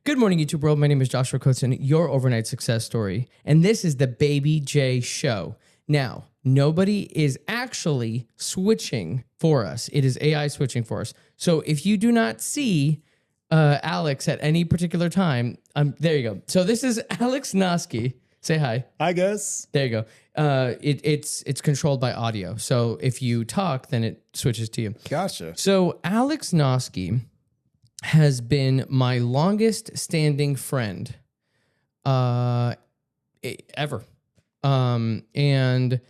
Good morning, YouTube world. My name is Joshua Coates, your overnight success story. And this is the Baby J Show. Now, nobody is actually switching for us. It is AI switching for us. So if you do not see Alex at any particular time, there you go. So this is Alex Noski. Say hi. Hi, guys. There you go. It's controlled by audio. So if you talk, then it switches to you. Gotcha. So Alex Noski has been my longest standing friend ever. And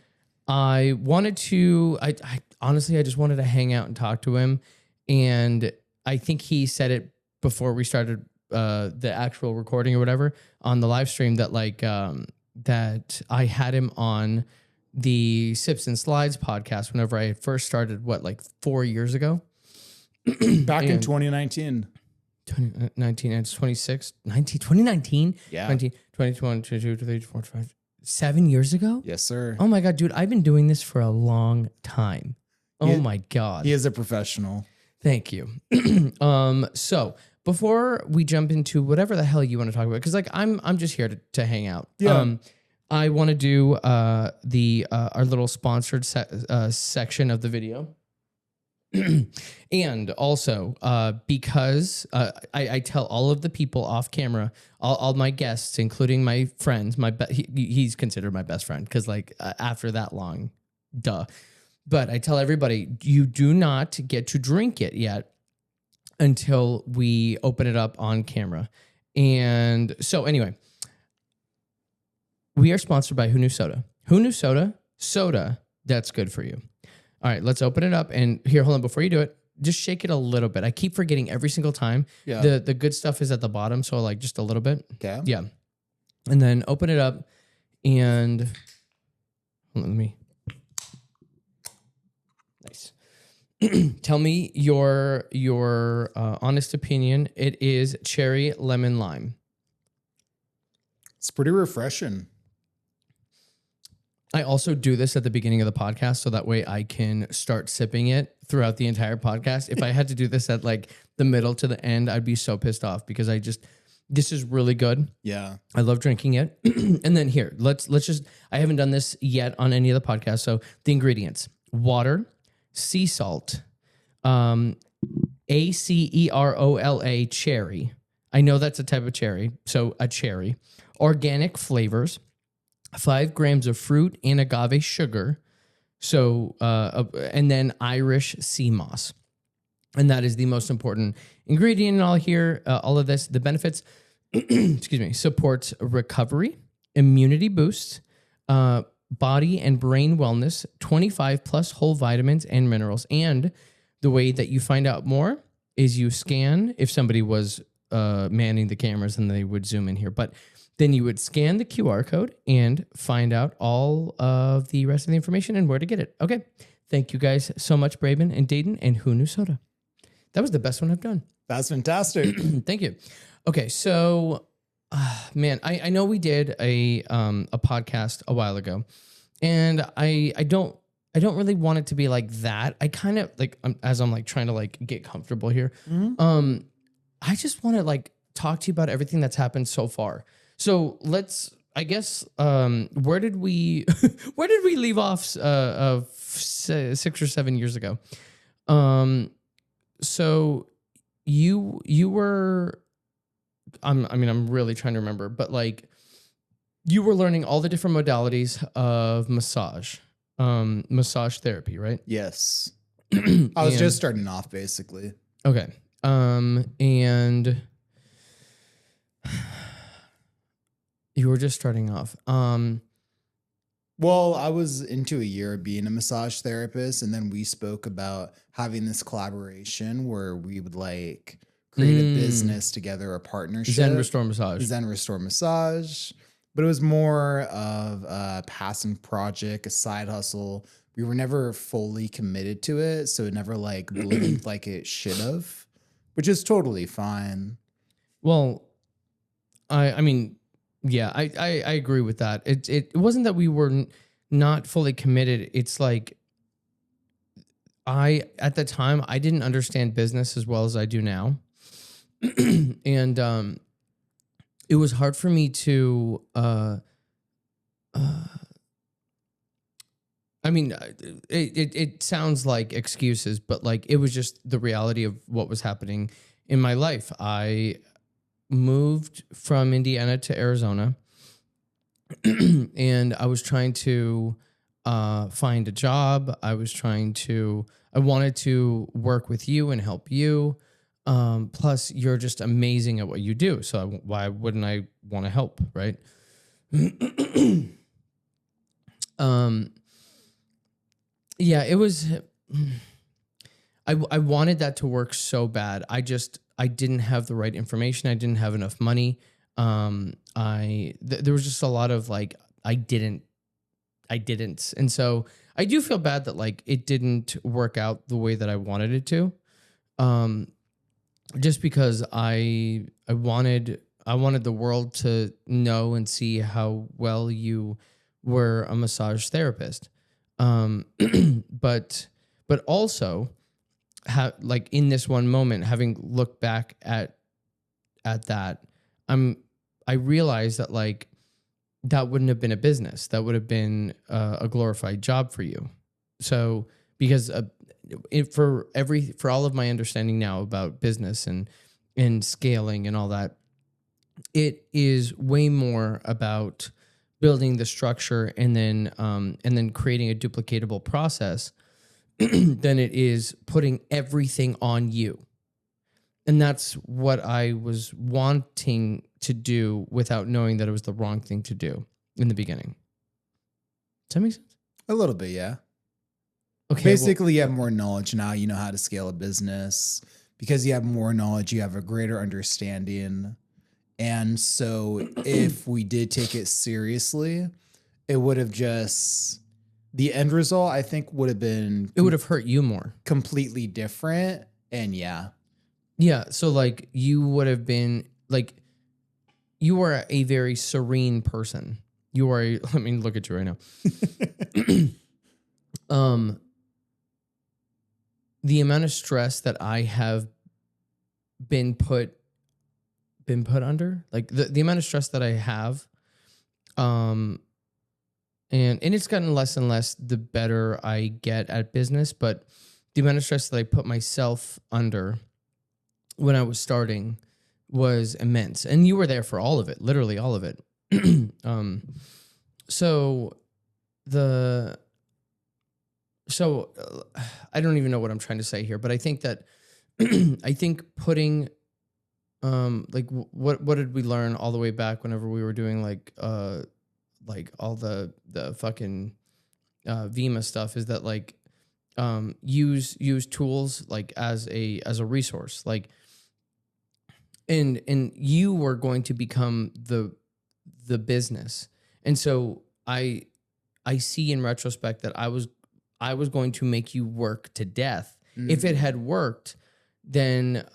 I wanted to, I honestly, I just wanted to hang out and talk to him. And I think he said it before we started the actual recording or whatever on the live stream that that I had him on the Sips and Slides podcast whenever I first started, 4 years ago? Back in 2019. 2019 and 26, 2019? Yeah. 20, 21, 22, 23, 24, 25, 7 years ago? Yes, sir. Oh my God, dude, I've been doing this for a long time. Oh my God. He is a professional. Thank you. So before we jump into whatever the hell you want to talk about, because I'm just here to hang out. Yeah. I want to do our little sponsored section of the video. And also, because I tell all of the people off camera, all my guests, including my friends, he's considered my best friend because after that long, duh. But I tell everybody, you do not get to drink it yet until we open it up on camera. And so anyway, we are sponsored by Who Knew Soda. Who Knew Soda? Soda that's good for you. All right, let's open it up. And here, hold on. Before you do it, just shake it a little bit. I keep forgetting every single time. Yeah. The good stuff is at the bottom, so just a little bit. Okay. Yeah. And then open it up and hold on, let me. Nice. Tell me your honest opinion. It is cherry lemon lime. It's pretty refreshing. I also do this at the beginning of the podcast so that way I can start sipping it throughout the entire podcast. If I had to do this at the middle to the end, I'd be so pissed off because this is really good. Yeah. I love drinking it. And then here, let's just, I haven't done this yet on any of the podcasts. So the ingredients: water, sea salt, ACEROLA cherry. I know that's a type of cherry. So a cherry, organic flavors, 5 grams of fruit and agave sugar. So, and then Irish sea moss. And that is the most important ingredient in all of this. The benefits, excuse me, supports recovery, immunity boosts, body and brain wellness, 25 plus whole vitamins and minerals. And the way that you find out more is you scan, if somebody was manning the cameras, then they would zoom in here. But then you would scan the QR code and find out all of the rest of the information and where to get it. Okay. Thank you guys so much, Braben and Dayton and Who Knew Soda. That was the best one I've done. That's fantastic. Thank you. Okay. So, man, I know we did a podcast a while ago, and I don't really want it to be like that. I kind of as I'm trying to get comfortable here. Mm-hmm. I just want to talk to you about everything that's happened so far. So I guess, where did we leave off of 6 or 7 years ago? So you were, I'm really trying to remember, but you were learning all the different modalities of massage therapy, right? Yes. I was just starting off, basically. Okay. And you were just starting off. Well, I was into a year of being a massage therapist, and then we spoke about having this collaboration where we would create a business together, a partnership. Zen Restore Massage. Zen Restore Massage. But it was more of a passion project, a side hustle. We were never fully committed to it, so it never bloomed like it should have, which is totally fine. Well, I mean, yeah, I agree with that. It wasn't that we were not fully committed. It's at the time, I didn't understand business as well as I do now. And it was hard for me to I mean, it sounds like excuses, but like it was just the reality of what was happening in my life. I moved from Indiana to Arizona, and I was trying to find a job. I wanted to work with you and help you. Plus, you're just amazing at what you do. So why wouldn't I want to help, right? Yeah, it was. I wanted that to work so bad. I didn't have the right information. I didn't have enough money. There was just a lot of like I didn't, and so I do feel bad that like it didn't work out the way that I wanted it to. Just because I wanted the world to know and see how well you were a massage therapist. But also like in this one moment, having looked back at that, I realized that like that wouldn't have been a business. That would have been a glorified job for you. So because for all of my understanding now about business and scaling and all that, it is way more about building the structure and then creating a duplicatable process than it is putting everything on you. And that's what I was wanting to do without knowing that it was the wrong thing to do in the beginning. Does that make sense? A little bit, yeah. Okay. Basically, you have more knowledge now. You know how to scale a business. Because you have more knowledge, you have a greater understanding. And so if we did take it seriously, it would have just, the end result, I think, would have been... It would have hurt you more. Completely different. And yeah. Yeah. So like you would have been like, you are a very serene person. You are, let me look at you right now. The amount of stress that I have been put under, like the amount of stress that I have, and it's gotten less and less the better I get at business, but the amount of stress that I put myself under when I was starting was immense. And you were there for all of it, literally all of it. So I don't even know what I'm trying to say here, but I think that I think putting like what did we learn all the way back whenever we were doing like all the fucking Vima stuff is that like use tools like as a resource, like and you were going to become the business. And so I see in retrospect that I was going to make you work to death. Mm-hmm. If it had worked, then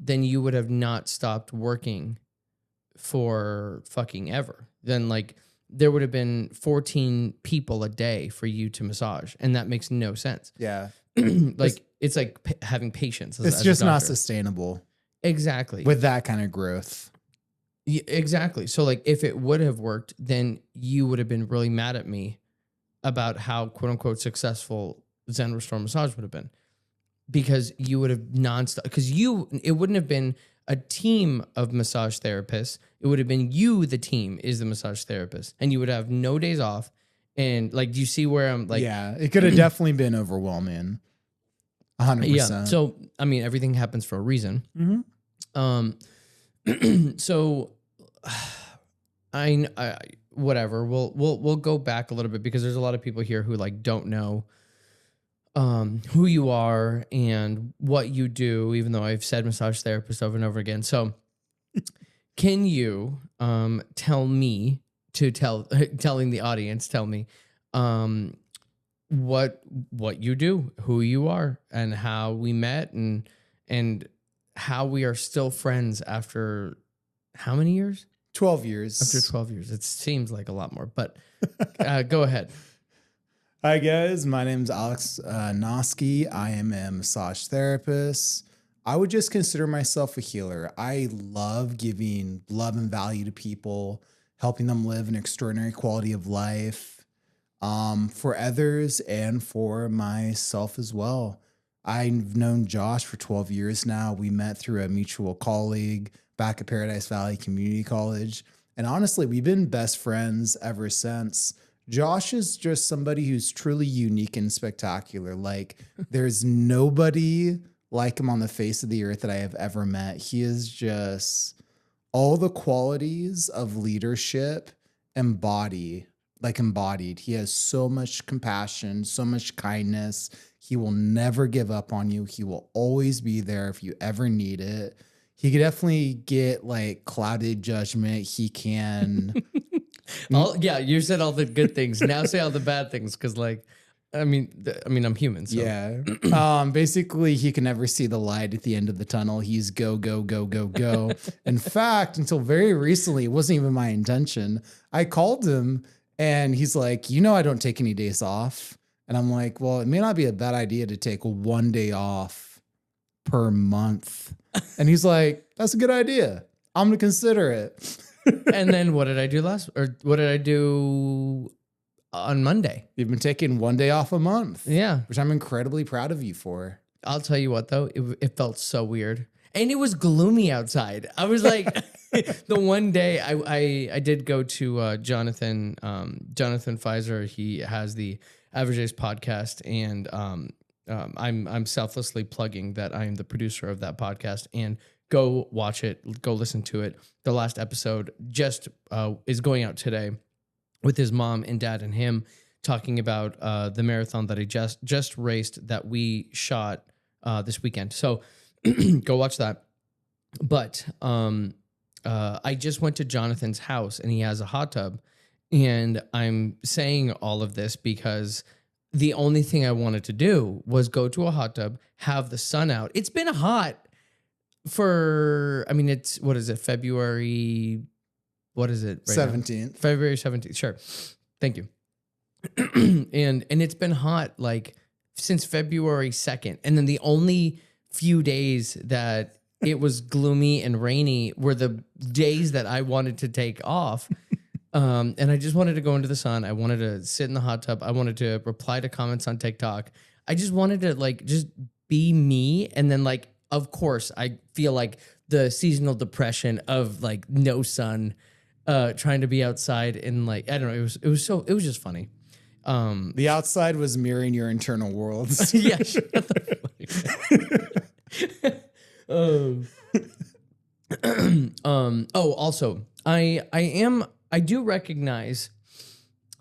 you would have not stopped working for fucking ever. Then like there would have been 14 people a day for you to massage, and that makes no sense. Yeah. Like it's like having patience. It's just not sustainable. Exactly. With that kind of growth. Yeah, exactly. So like if it would have worked, then you would have been really mad at me about how quote unquote successful Zen Restore Massage would have been, because you would have nonstop, because it wouldn't have been a team of massage therapists. It would have been you, the team is the massage therapist, and you would have no days off. And like, do you see where I'm like, yeah, it could have definitely been overwhelming. 100%. Yeah. So, I mean, everything happens for a reason. Mm-hmm. So I whatever. We'll go back a little bit because there's a lot of people here who like don't know who you are and what you do, even though I've said massage therapist over and over again. So can you telling the audience, tell me what you do, who you are, and how we met, and how we are still friends after how many years? 12 years. After 12 years. It seems like a lot more, but go ahead. Hi, guys. My name's Alex Noski. I am a massage therapist. I would just consider myself a healer. I love giving love and value to people, helping them live an extraordinary quality of life, for others and for myself as well. I've known Josh for 12 years now. We met through a mutual colleague back at Paradise Valley Community College. And honestly, we've been best friends ever since. Josh is just somebody who's truly unique and spectacular. Like, there's nobody like him on the face of the earth that I have ever met. He is just all the qualities of leadership embodied. He has so much compassion, so much kindness. He will never give up on you. He will always be there if you ever need it. He could definitely get like clouded judgment. He can. Yeah, you said all the good things. Now say all the bad things, because I'm human. So. Yeah. Basically, he can never see the light at the end of the tunnel. He's go, go, go, go, go. In fact, until very recently, it wasn't even my intention. I called him and he's like, I don't take any days off. And I'm like, well, it may not be a bad idea to take 1 day off per month. And he's like, that's a good idea. I'm going to consider it. And then what did I do on Monday? You've been taking 1 day off a month. Yeah. Which I'm incredibly proud of you for. I'll tell you what, though, it felt so weird. And it was gloomy outside. I was like, the one day I did go to Jonathan Pfizer. He has the Average Ace podcast, and I'm selflessly plugging that I am the producer of that podcast. And go watch it, go listen to it. The last episode just is going out today with his mom and dad and him talking about the marathon that he just raced that we shot this weekend. So go watch that. But I just went to Jonathan's house and he has a hot tub. And I'm saying all of this because the only thing I wanted to do was go to a hot tub, have the sun out. It's been hot it's, what is it, February? What is it? Right 17th. February 17th. Sure. Thank you. and it's been hot like since February 2nd. And then the only few days that it was gloomy and rainy were the days that I wanted to take off. And I just wanted to go into the sun. I wanted to sit in the hot tub. I wanted to reply to comments on TikTok. I just wanted to just be me. And then of course, I feel like the seasonal depression of no sun, trying to be outside and I don't know. It was just funny. The outside was mirroring your internal worlds. Yeah. Shut the also, I do recognize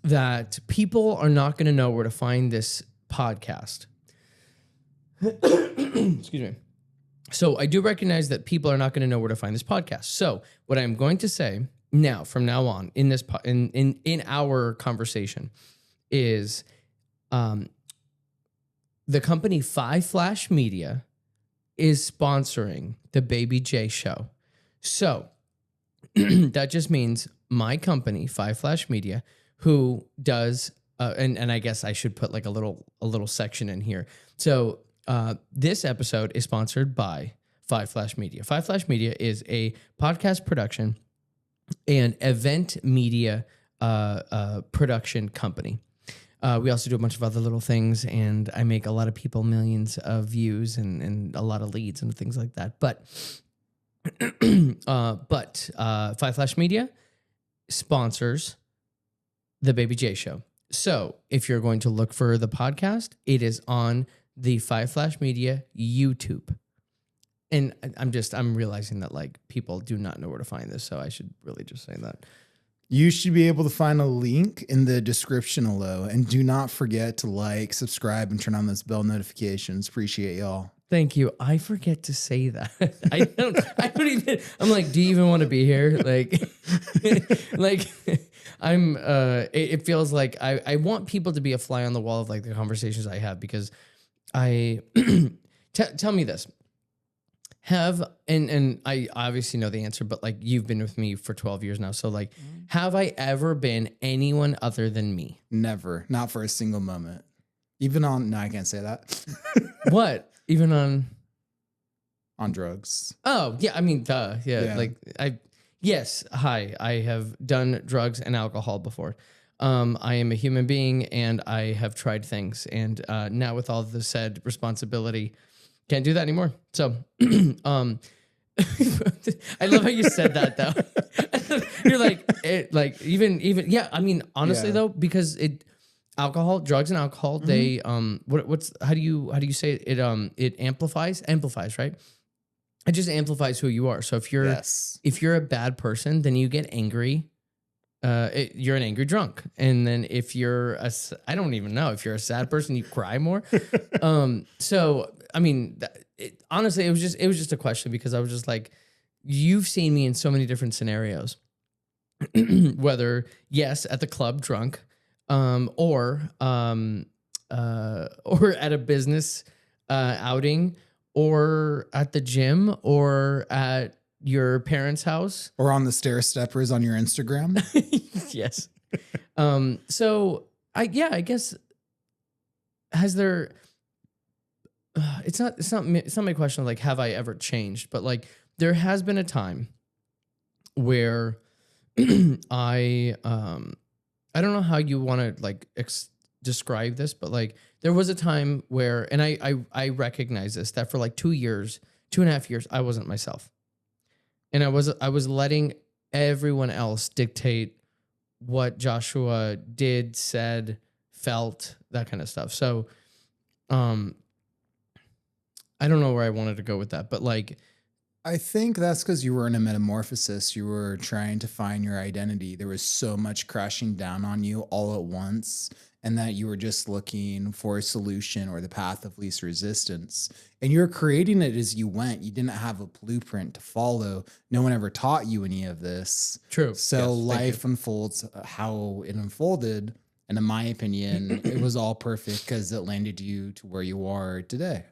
that people are not going to know where to find this podcast. Excuse me. So I do recognize that people are not going to know where to find this podcast. So what I'm going to say now, from now on, in this in our conversation, is the company Five Flash Media is sponsoring the Baby J Show. So that just means my company, Five Flash Media, who does, and I guess I should put a little section in here. So this episode is sponsored by Five Flash Media. Five Flash Media is a podcast production and event media production company. We also do a bunch of other little things, and I make a lot of people millions of views and a lot of leads and things like that. But Five Flash Media sponsors the Baby J Show. So if you're going to look for the podcast, it is on the Five Flash Media YouTube. And I'm realizing that people do not know where to find this, so I should really just say that. You should be able to find a link in the description below. And do not forget to subscribe, and turn on those bell notifications. Appreciate y'all. Thank you. I forget to say that. I don't even, I'm like, do you even want to be here? It feels like I want people to be a fly on the wall of the conversations I have, because tell me this. And I obviously know the answer, but you've been with me for 12 years now. So have I ever been anyone other than me? Never. Not for a single moment. Even on, no, I can't say that. What? Even on? on drugs. Oh, yeah. I mean, duh. Yeah. Yeah. Like, yes. Hi. I have done drugs and alcohol before. I am a human being and I have tried things. And now, with all the said responsibility, can't do that anymore. So, I love how you said that though. You're like, even, yeah. I mean, honestly Yeah. though, because drugs and alcohol, they, how do you say it? It amplifies, right? It just amplifies who you are. So if Yes. you're a bad person, then you get angry. You're an angry drunk. And then if you're I don't even know, if you're a sad person, you cry more. So I mean, honestly, it was just a question because I was just like, you've seen me in so many different scenarios, whether yes, at the club drunk, or at a business outing, or at the gym, or at your parents' house. Or on the stair steppers on your Instagram. Yes. So I guess, has there, it's not my question of like, have I ever changed? But like, there has been a time where I don't know how you want to like describe this, but like there was a time where, and I recognize this, that for like 2.5 years, I wasn't myself. And I was letting everyone else dictate what Joshua did, said, felt, that kind of stuff. So, I don't know where I wanted to go with that, but like, I think that's because you were in a metamorphosis. You were trying to find your identity. There was so much crashing down on you all at once, and that you were just looking for a solution or the path of least resistance. And you were creating it as you went. You didn't have a blueprint to follow. No one ever taught you any of this. true. So Yes, life unfolds how it unfolded. And in my opinion, it was all perfect because it landed you to where you are today.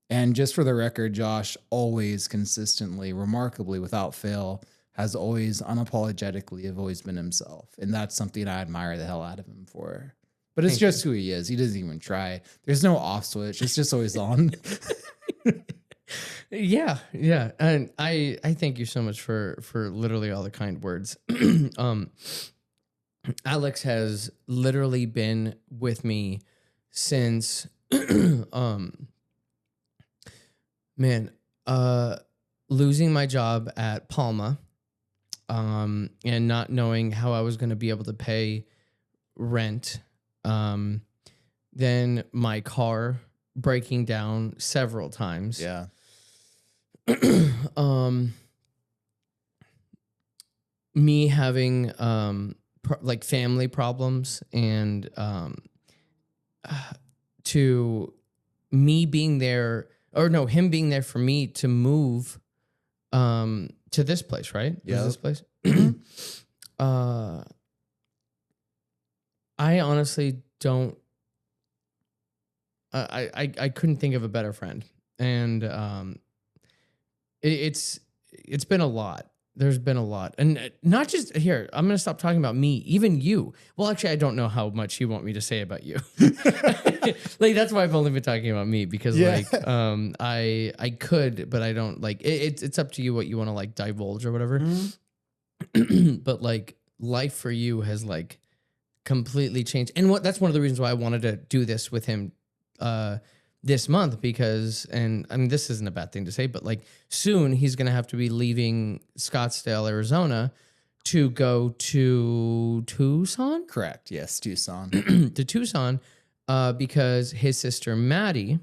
And just for the record, Josh always consistently, remarkably, without fail, has always unapologetically have always been himself. And that's something I admire the hell out of him for. But it's just who he is. He doesn't even try. There's no off switch. It's just always on. Yeah. And I thank you so much for literally all the kind words. Alex has literally been with me since losing my job at Palma, and not knowing how I was going to be able to pay rent. Then my car breaking down several times. Yeah. Me having like family problems, and to me being there, or no, him being there for me to move to this place, right? Yeah. This place. I honestly don't. I couldn't think of a better friend, and it's been a lot. There's been a lot, and not just here. I'm gonna stop talking about me. Even you. Well, actually, I don't know how much you want me to say about you. Like that's why I've only been talking about me, because like I could, but I don't like. It's up to you what you want to like divulge or whatever. But like life for you has like completely changed, and that's one of the reasons why I wanted to do this with him this month, because, and I mean, this isn't a bad thing to say, but like soon he's going to have to be leaving Scottsdale, Arizona to go to Tucson. Correct. Yes. Tucson. To Tucson, because his sister Maddie,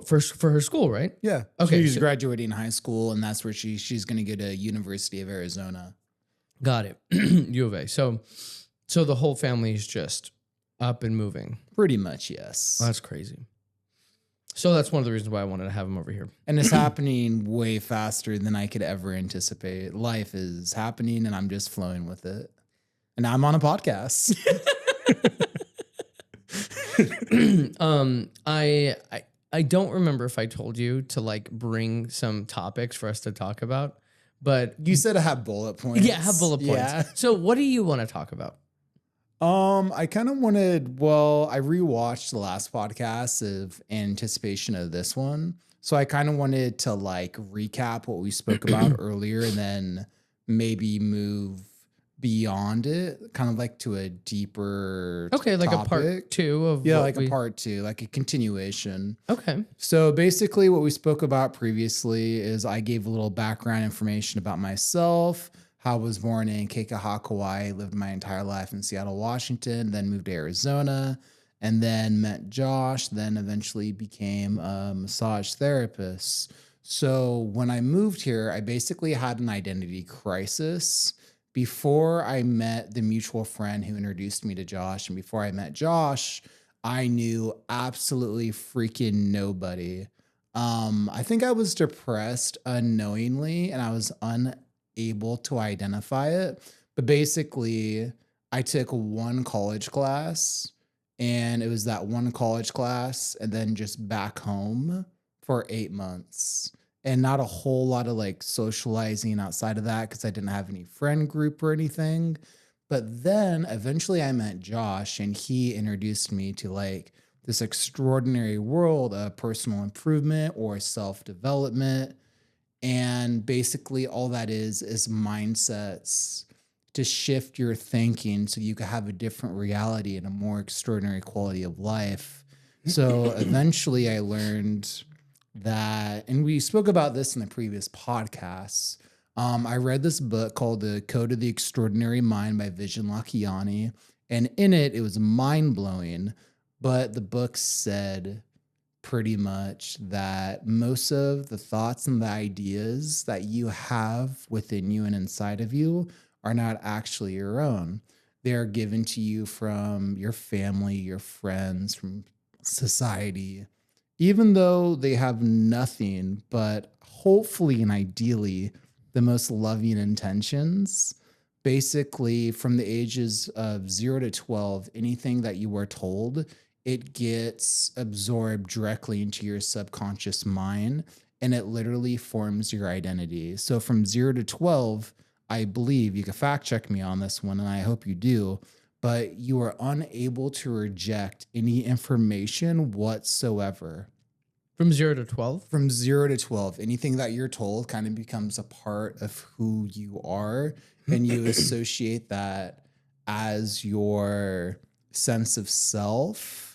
for her school, right? Yeah. Okay, She's so- graduating high school, and that's where she's going to go to University of Arizona. Got it. U of A. So the whole family is just up and moving. Pretty much, yes. That's crazy. So that's one of the reasons why I wanted to have him over here. And it's happening way faster than I could ever anticipate. Life is happening, and I'm just flowing with it. And I'm on a podcast. I don't remember if I told you to like bring some topics for us to talk about, but You said I have bullet points. yeah, have bullet points. Yeah. So what do you want to talk about? I kind of wanted, I rewatched the last podcast of anticipation of this one. So I kind of wanted to like recap what we spoke about earlier and then maybe move beyond it, kind of like to a deeper Okay, like a part topic. 2 of Yeah, what like a we. part two, like a continuation. Okay. So basically, what we spoke about previously is I gave a little background information about myself, how I was born in Keikaha, Kauai, lived my entire life in Seattle, Washington, then moved to Arizona, and then met Josh, then eventually became a massage therapist. So when I moved here, I basically had an identity crisis. Before I met the mutual friend who introduced me to Josh, and before I met Josh, I knew absolutely freaking nobody. I think I was depressed unknowingly and I was unable to identify it. But basically, I took one college class and it was that one college class and then just back home for 8 months. And not a whole lot of like socializing outside of that because I didn't have any friend group or anything. But then eventually I met Josh and he introduced me to like this extraordinary world of personal improvement or self development. And basically, all that is mindsets to shift your thinking so you can have a different reality and a more extraordinary quality of life. So eventually, I learned that, and we spoke about this in the previous podcasts. I read this book called The Code of the Extraordinary Mind by Vishen Lakhiani. And in it, it was mind blowing. But the book said pretty much that most of the thoughts and the ideas that you have within you and inside of you are not actually your own. They're given to you from your family, your friends, from society, even though they have nothing but hopefully and ideally the most loving intentions. Basically, from the ages of 0 to 12, anything that you were told, it gets absorbed directly into your subconscious mind and it literally forms your identity. So from 0 to 12, I believe you can fact check me on this one, and I hope you do, but you are unable to reject any information whatsoever. From 0 to 12? From 0 to 12, anything that you're told kind of becomes a part of who you are, and you associate that as your sense of self.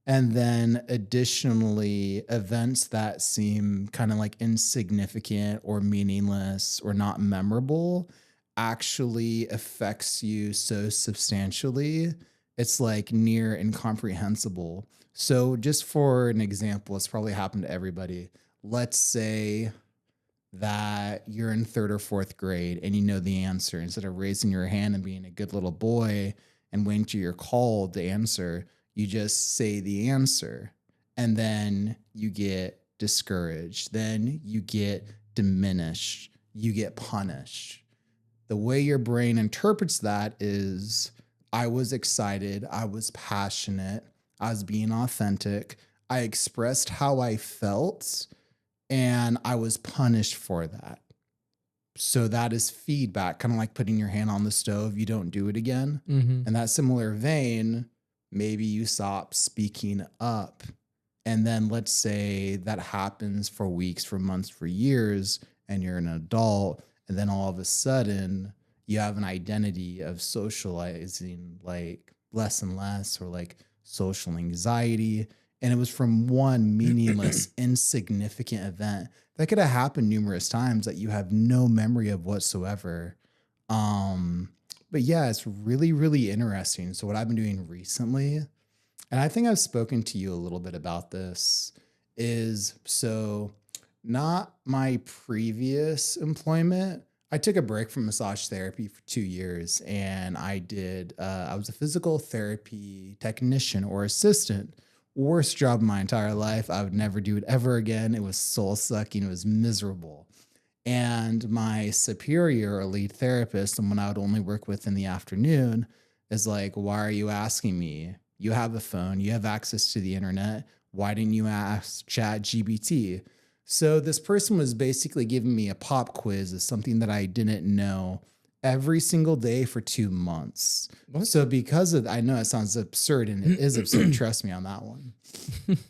And then additionally, events that seem kind of like insignificant or meaningless or not memorable actually affects you so substantially. It's like near incomprehensible. So just for an example, it's probably happened to everybody. Let's say that you're in third or fourth grade and you know the answer. Instead of raising your hand and being a good little boy and waiting till you're called to answer, you just say the answer and then you get discouraged. Then you get diminished. You get punished. The way your brain interprets that is I was excited. I was passionate. I was being authentic. I expressed how I felt and I was punished for that. So that is feedback, kind of like putting your hand on the stove. You don't do it again. Mm-hmm. In that similar vein, maybe you stop speaking up. And then let's say that happens for weeks, for months, for years, and you're an adult. And then all of a sudden you have an identity of socializing like less and less, or like social anxiety. And it was from one meaningless, insignificant event that could have happened numerous times that you have no memory of whatsoever. But yeah, it's really, really interesting. So what I've been doing recently, and I think I've spoken to you a little bit about this, is so not my previous employment. I took a break from massage therapy for 2 years and I was a physical therapy technician or assistant. Worst job of my entire life. I would never do it ever again. It was soul sucking. It was miserable. And my superior or lead therapist, someone I would only work with in the afternoon, is like, why are you asking me? You have a phone, you have access to the internet. Why didn't you ask ChatGPT? So this person was basically giving me a pop quiz of something that I didn't know every single day for 2 months. What? So because of, I know it sounds absurd and it is absurd, trust me on that one.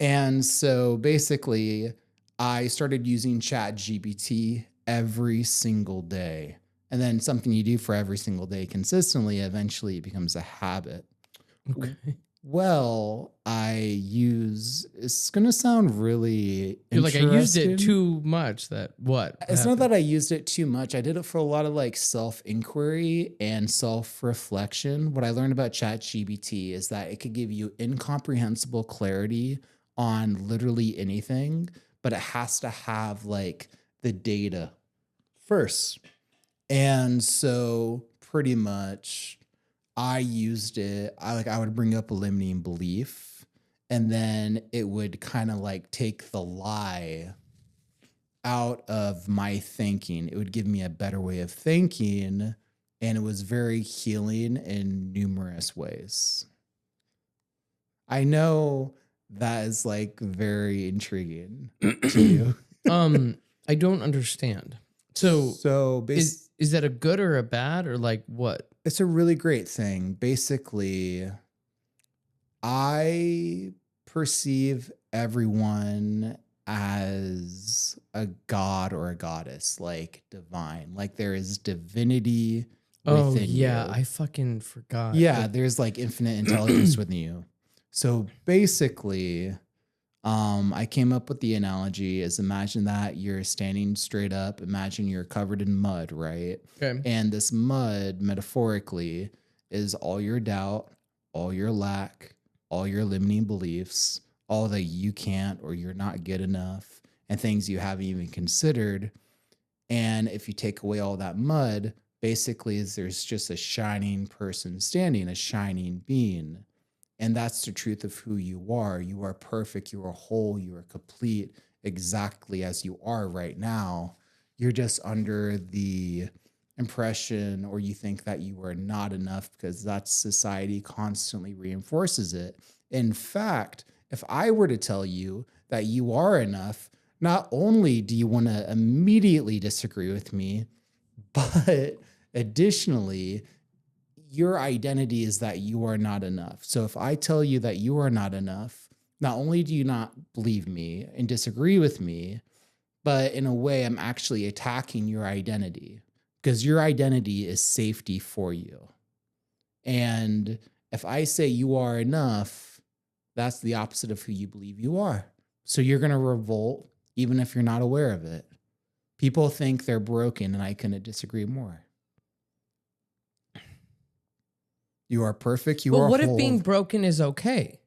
And so basically I started using ChatGPT every single day. And then something you do for every single day consistently, eventually it becomes a habit. Okay. Well, it's going to sound really You're like, I used it interesting. too much. That what? It's not happened? that I used it too much. I did it for a lot of like self inquiry and self reflection. What I learned about ChatGPT is that it could give you incomprehensible clarity on literally anything, but it has to have like the data first. And so pretty much I used it. I would bring up a limiting belief, and then it would kind of like take the lie out of my thinking. It would give me a better way of thinking, and it was very healing in numerous ways. I know that is like very intriguing to you. I don't understand. So So is that a good or a bad or like what? it's a really great thing. Basically, I perceive everyone as a god or a goddess, like divine. Like there is divinity Oh within yeah, you. I fucking forgot. Yeah, there's like infinite intelligence within you. So basically, I came up with the analogy is imagine that you're standing straight up, imagine you're covered in mud, right? Okay. And this mud, metaphorically, is all your doubt, all your lack, all your limiting beliefs, all that you can't or you're not good enough, and things you haven't even considered. And if you take away all that mud, basically, there's just a shining person standing, a shining being. And that's the truth of who you are. You are perfect. You are whole. You are complete exactly as you are right now. You're just under the impression or you think that you are not enough because that society constantly reinforces it. In fact, if I were to tell you that you are enough, not only do you want to immediately disagree with me, but additionally, your identity is that you are not enough. So if I tell you that you are not enough, not only do you not believe me and disagree with me, but in a way, I'm actually attacking your identity because your identity is safety for you. And if I say you are enough, that's the opposite of who you believe you are. So you're going to revolt even if you're not aware of it. People think they're broken, and I couldn't disagree more. You are perfect. You But are what whole. if being broken is okay?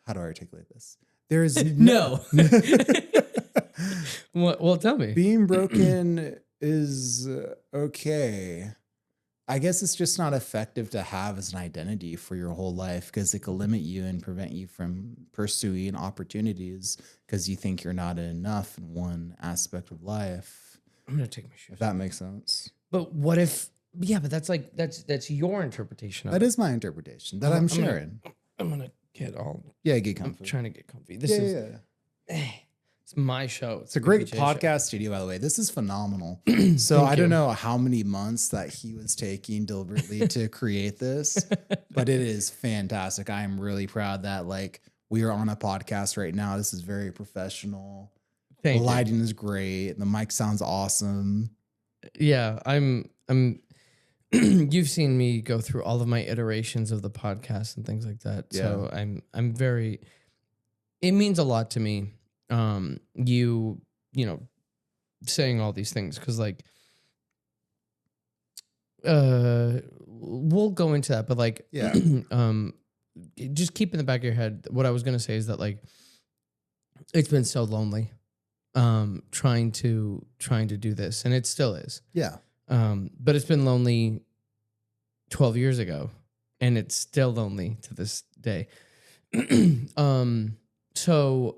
How do I articulate this? There is No. Well, tell me. being broken is okay. I guess it's just not effective to have as an identity for your whole life because it can limit you and prevent you from pursuing opportunities because you think you're not enough in one aspect of life. I'm gonna take my shoes. If that makes sense. But what if? Yeah, but that's like that's your interpretation of That it. is my interpretation that I'm sharing. I'm gonna get all. Yeah, get I'm comfy. trying to get comfy. This Yeah, is yeah. it's my show. It's a great BJ show. podcast studio, by the way. This is phenomenal. So I don't know how many months that he was taking deliberately to create this, but it is fantastic. I am really proud that like we are on a podcast right now. This is very professional. Thank The you. lighting is great. The mic sounds awesome. Yeah, I'm. You've seen me go through all of my iterations of the podcast and things like that. So I'm very. It means a lot to me. You know, saying all these things because like, we'll go into that, but like, Yeah. just keep in the back of your head. What I was gonna say is that like, it's been so lonely, trying to do this, and it still is. Yeah. But it's been lonely 12 years ago, and it's still lonely to this day. So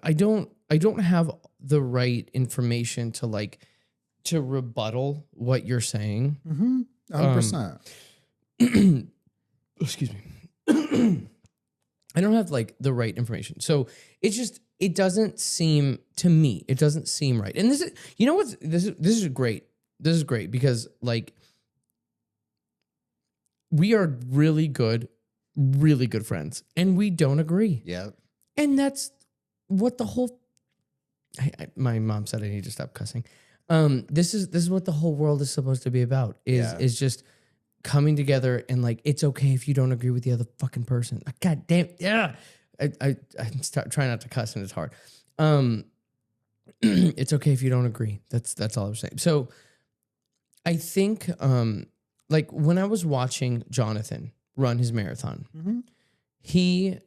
I don't have the right information to like to rebuttal what you're saying. 100%. Excuse me. I don't have like the right information. So it doesn't seem to me, it doesn't seem right. And this is, you know what, this is great. This is great because like we are really good friends and we don't agree. Yeah. And that's what the whole My mom said I need to stop cussing. This is what the whole world is supposed to be about. Yeah. Is just coming together and like it's okay if you don't agree with the other fucking person. Like, God damn, yeah. I try not to cuss and it's hard. It's okay if you don't agree. That's all I'm saying. So I think like when I was watching Jonathan run his marathon, Mm-hmm. he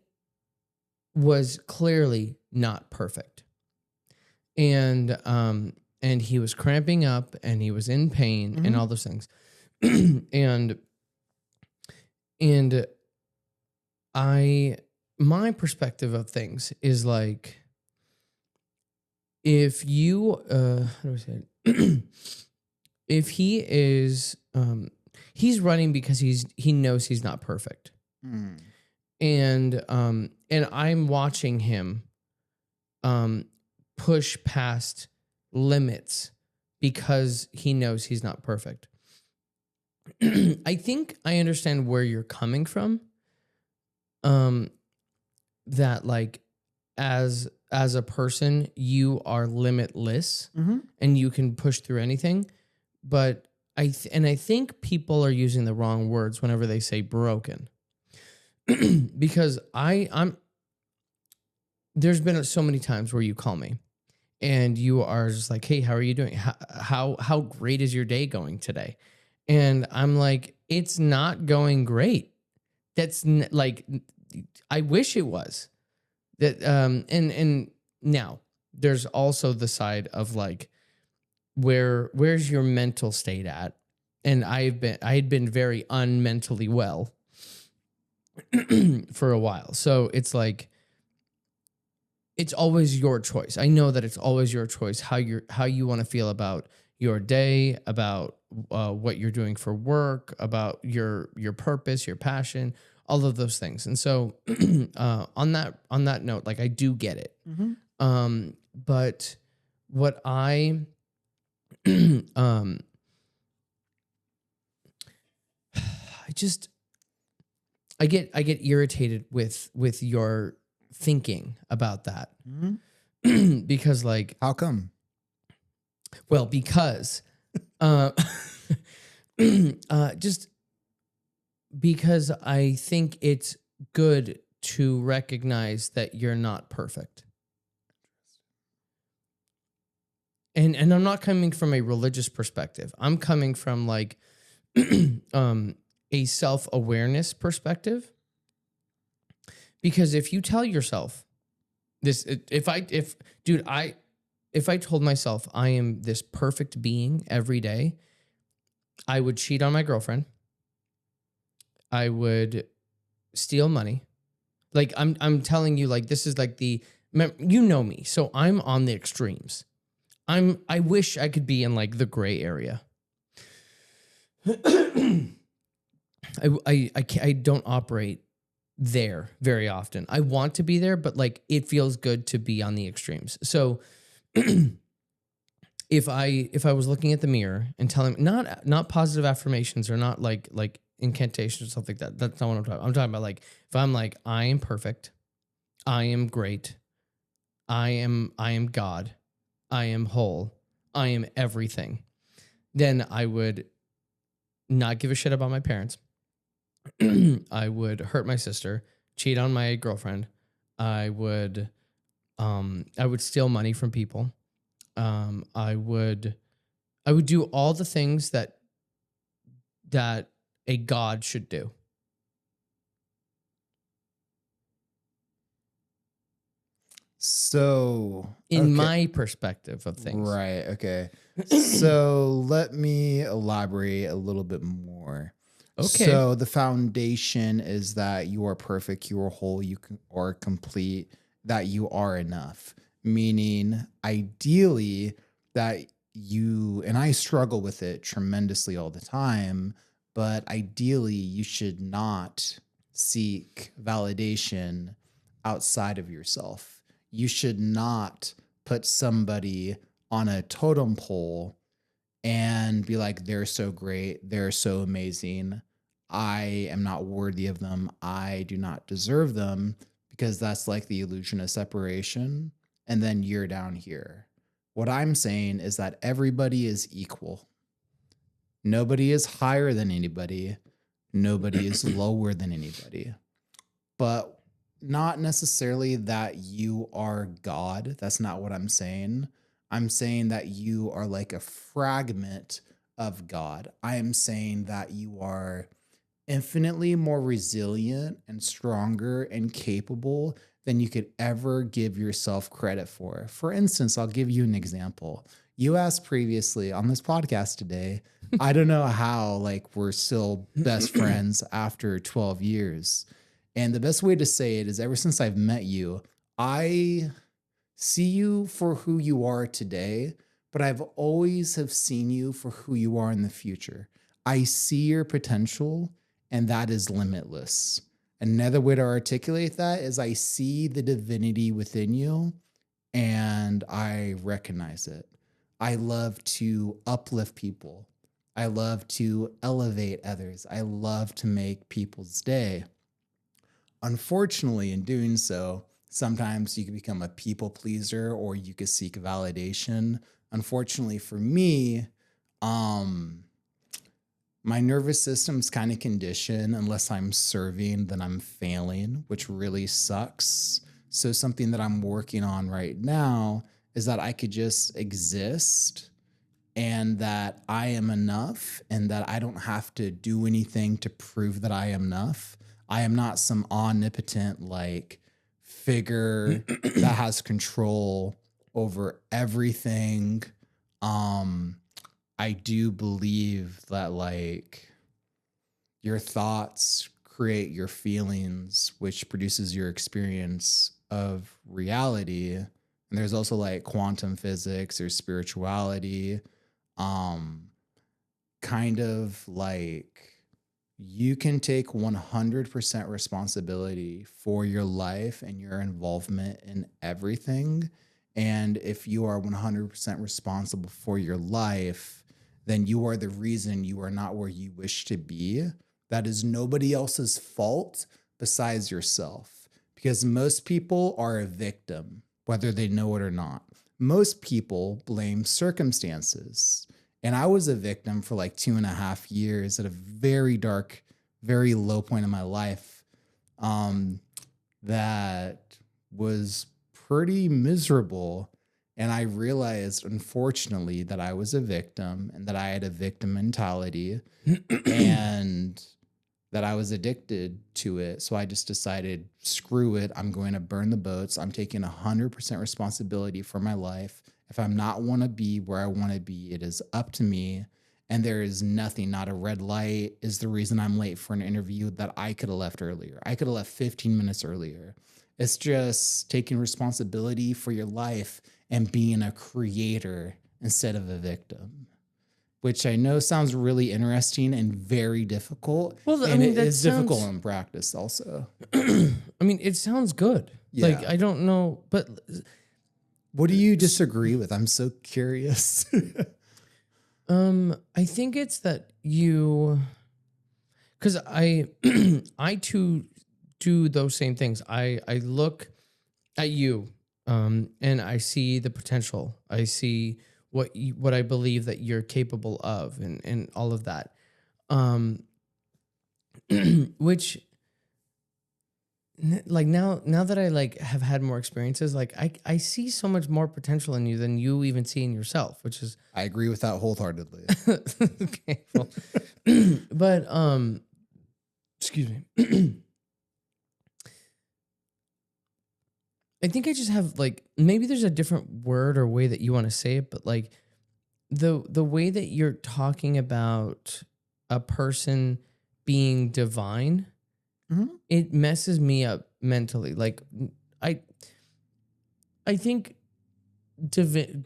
was clearly not perfect. And he was cramping up and he was in pain and all those things. and my perspective of things is like, if you how do I say it? If he is he's running because he knows he's not perfect. Mm. And I'm watching him push past limits because he knows he's not perfect. I think I understand where you're coming from. That like as a person, you are limitless Mm-hmm. and you can push through anything. But I think people are using the wrong words whenever they say broken. Because I'm there's been so many times where you call me and you are just like, hey, how are you doing? How great is your day going today? And I'm like, it's not going great. That's like, I wish it was that. And now there's also the side of like, where's your mental state at? And I had been very unmentally well for a while. So it's like, it's always your choice. I know that it's always your choice how you want to feel about your day, about what you're doing for work, about your purpose, your passion, all of those things. And so on that note, like I do get it. Mm-hmm. But what I I get irritated with your thinking about that. Mm-hmm. Because like, How come? well, because just because I think it's good to recognize that you're not perfect. And I'm not coming from a religious perspective. I'm coming from like a self-awareness perspective. Because if you tell yourself this, if I told myself I am this perfect being every day, I would cheat on my girlfriend. I would steal money. Like I'm telling you, like this is like you know me, so I'm on the extremes. I wish I could be in like the gray area. I don't operate there very often. I want to be there, but like it feels good to be on the extremes. So if I was looking at the mirror and telling not positive affirmations or not like incantations or stuff like that, that's not what I'm talking about. I'm talking about like if I'm like, I am perfect, I am great, I am God, I am whole, I am everything, then I would not give a shit about my parents. I would hurt my sister, cheat on my girlfriend. I would steal money from people. I would do all the things that a God should do. So, In my perspective of things. right, okay. So let me elaborate a little bit more. Okay. So the foundation is that you are perfect, you are whole, are complete, that you are enough. Meaning, ideally, that you, and I struggle with it tremendously all the time, but ideally, you should not seek validation outside of yourself. You should not put somebody on a totem pole and be like, they're so great, they're so amazing, I am not worthy of them, I do not deserve them, because that's like the illusion of separation. and then you're down here. What I'm saying is that everybody is equal. Nobody is higher than anybody. Nobody is lower than anybody. But not necessarily that you are God. That's not what I'm saying. I'm saying that you are like a fragment of God. I am saying that you are infinitely more resilient and stronger and capable than you could ever give yourself credit for. For instance, I'll give you an example. You asked previously on this podcast today, I don't know how like we're still best friends after 12 years. And the best way to say it is ever since I've met you, I see you for who you are today, but I've always have seen you for who you are in the future. I see your potential, and that is limitless. Another way to articulate that is I see the divinity within you and I recognize it. I love to uplift people. I love to elevate others. I love to make people's day. Unfortunately, in doing so, sometimes you can become a people pleaser or you could seek validation. Unfortunately for me, my nervous system's kind of conditioned. Unless I'm serving, then I'm failing, which really sucks. So something that I'm working on right now is that I could just exist and that I am enough and that I don't have to do anything to prove that I am enough. I am not some omnipotent like figure that has control over everything. I do believe that like your thoughts create your feelings, which produces your experience of reality. And there's also like quantum physics or spirituality. Kind of like you can take 100% responsibility for your life and your involvement in everything. And if you are 100% responsible for your life, then you are the reason you are not where you wish to be. That is nobody else's fault besides yourself. Because most people are a victim, whether they know it or not. Most people blame circumstances. And I was a victim for like 2.5 years at a very dark, very low point in my life. That was pretty miserable. And I realized, unfortunately, that I was a victim and that I had a victim mentality and that I was addicted to it. So I just decided, screw it. I'm going to burn the boats. I'm taking 100% responsibility for my life. If I'm not want to be where I want to be, it is up to me. And there is nothing, not a red light is the reason I'm late for an interview that I could have left earlier. I could have left 15 minutes earlier. It's just taking responsibility for your life and being a creator instead of a victim, which I know sounds really interesting and very difficult. Well, I and mean, it that is difficult sounds- in practice also. I mean, it sounds good. Yeah. Like, I don't know, but What do you disagree with? I'm so curious. I think it's that you, because I, I too do those same things. I look at you, and I see the potential. I see what I believe that you're capable of, and all of that. Which, like now that I like have had more experiences, like I see so much more potential in you than you even see in yourself, which is I agree with that wholeheartedly. okay. Well, but excuse me. I think I just have like maybe there's a different word or way that you want to say it, but like the way that you're talking about a person being divine, it messes me up mentally. Like I think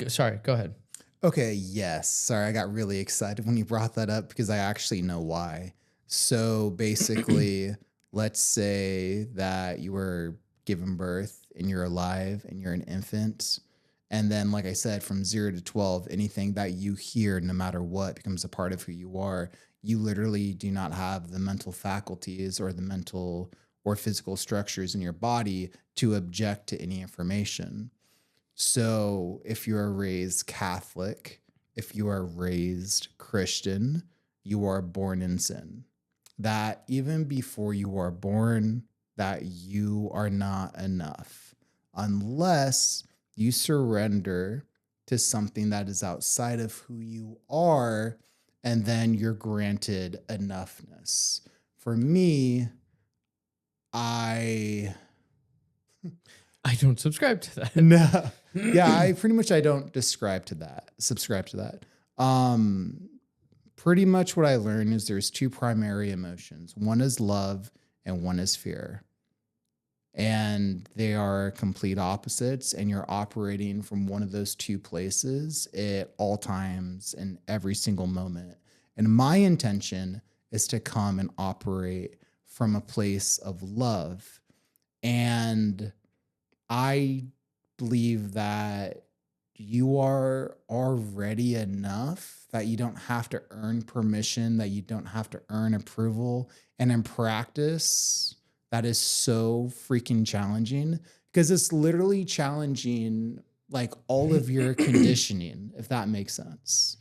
sorry, go ahead. Okay, yes. Sorry, I got really excited when you brought that up because I actually know why. So basically, let's say that you were given birth and you're alive and you're an infant. And then, like I said, from 0 to 12, anything that you hear, no matter what, becomes a part of who you are. You literally do not have the mental faculties or the mental or physical structures in your body to object to any information. So if you are raised Catholic, if you are raised Christian, you are born in sin. That even before you are born, that you are not enough unless you surrender to something that is outside of who you are, and then you're granted enoughness. For me, I I don't subscribe to that. no. Yeah, I don't subscribe to that. Pretty much what I learned is there's two primary emotions. One is love and one is fear. And they are complete opposites, and you're operating from one of those two places at all times in every single moment. And my intention is to come and operate from a place of love. And I believe that you are already enough, that you don't have to earn permission, that you don't have to earn approval. And in practice, that is so freaking challenging because it's literally challenging like all of your conditioning, if that makes sense.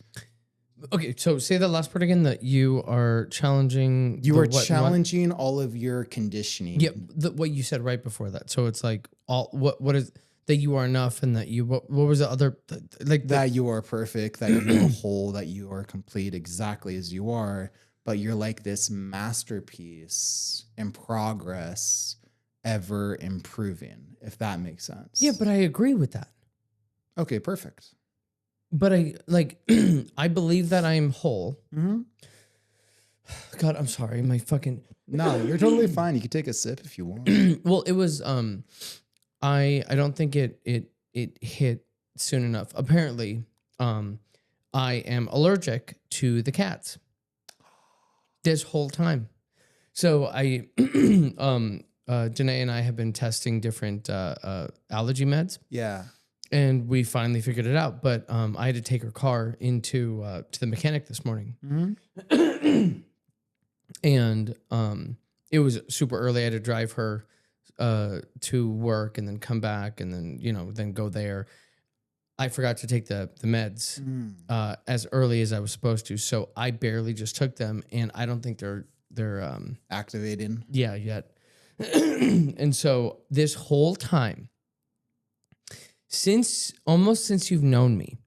Okay, so say the last part again, that you are challenging. You are challenging all of your conditioning. Yeah, what you said right before that. So it's like what is that you are enough, and that you what was the other that you are perfect, that you are whole, that you are complete exactly as you are, but you're like this masterpiece in progress, ever improving, if that makes sense. Yeah, but I agree with that. Okay, perfect. But I I believe that I am whole. Mm-hmm. God, I'm sorry. My fucking no, you're totally fine. You can take a sip if you want. Well, it was I don't think it hit soon enough. Apparently, I am allergic to the cats this whole time. So I Janae and I have been testing different allergy meds. Yeah. And we finally figured it out. But I had to take her car into to the mechanic this morning. Mm-hmm. And it was super early. I had to drive her to work and then come back and then, then go there. I forgot to take the meds as early as I was supposed to. So I barely just took them, and I don't think they're activating. Yeah, yet. And so this whole time, since you've known me,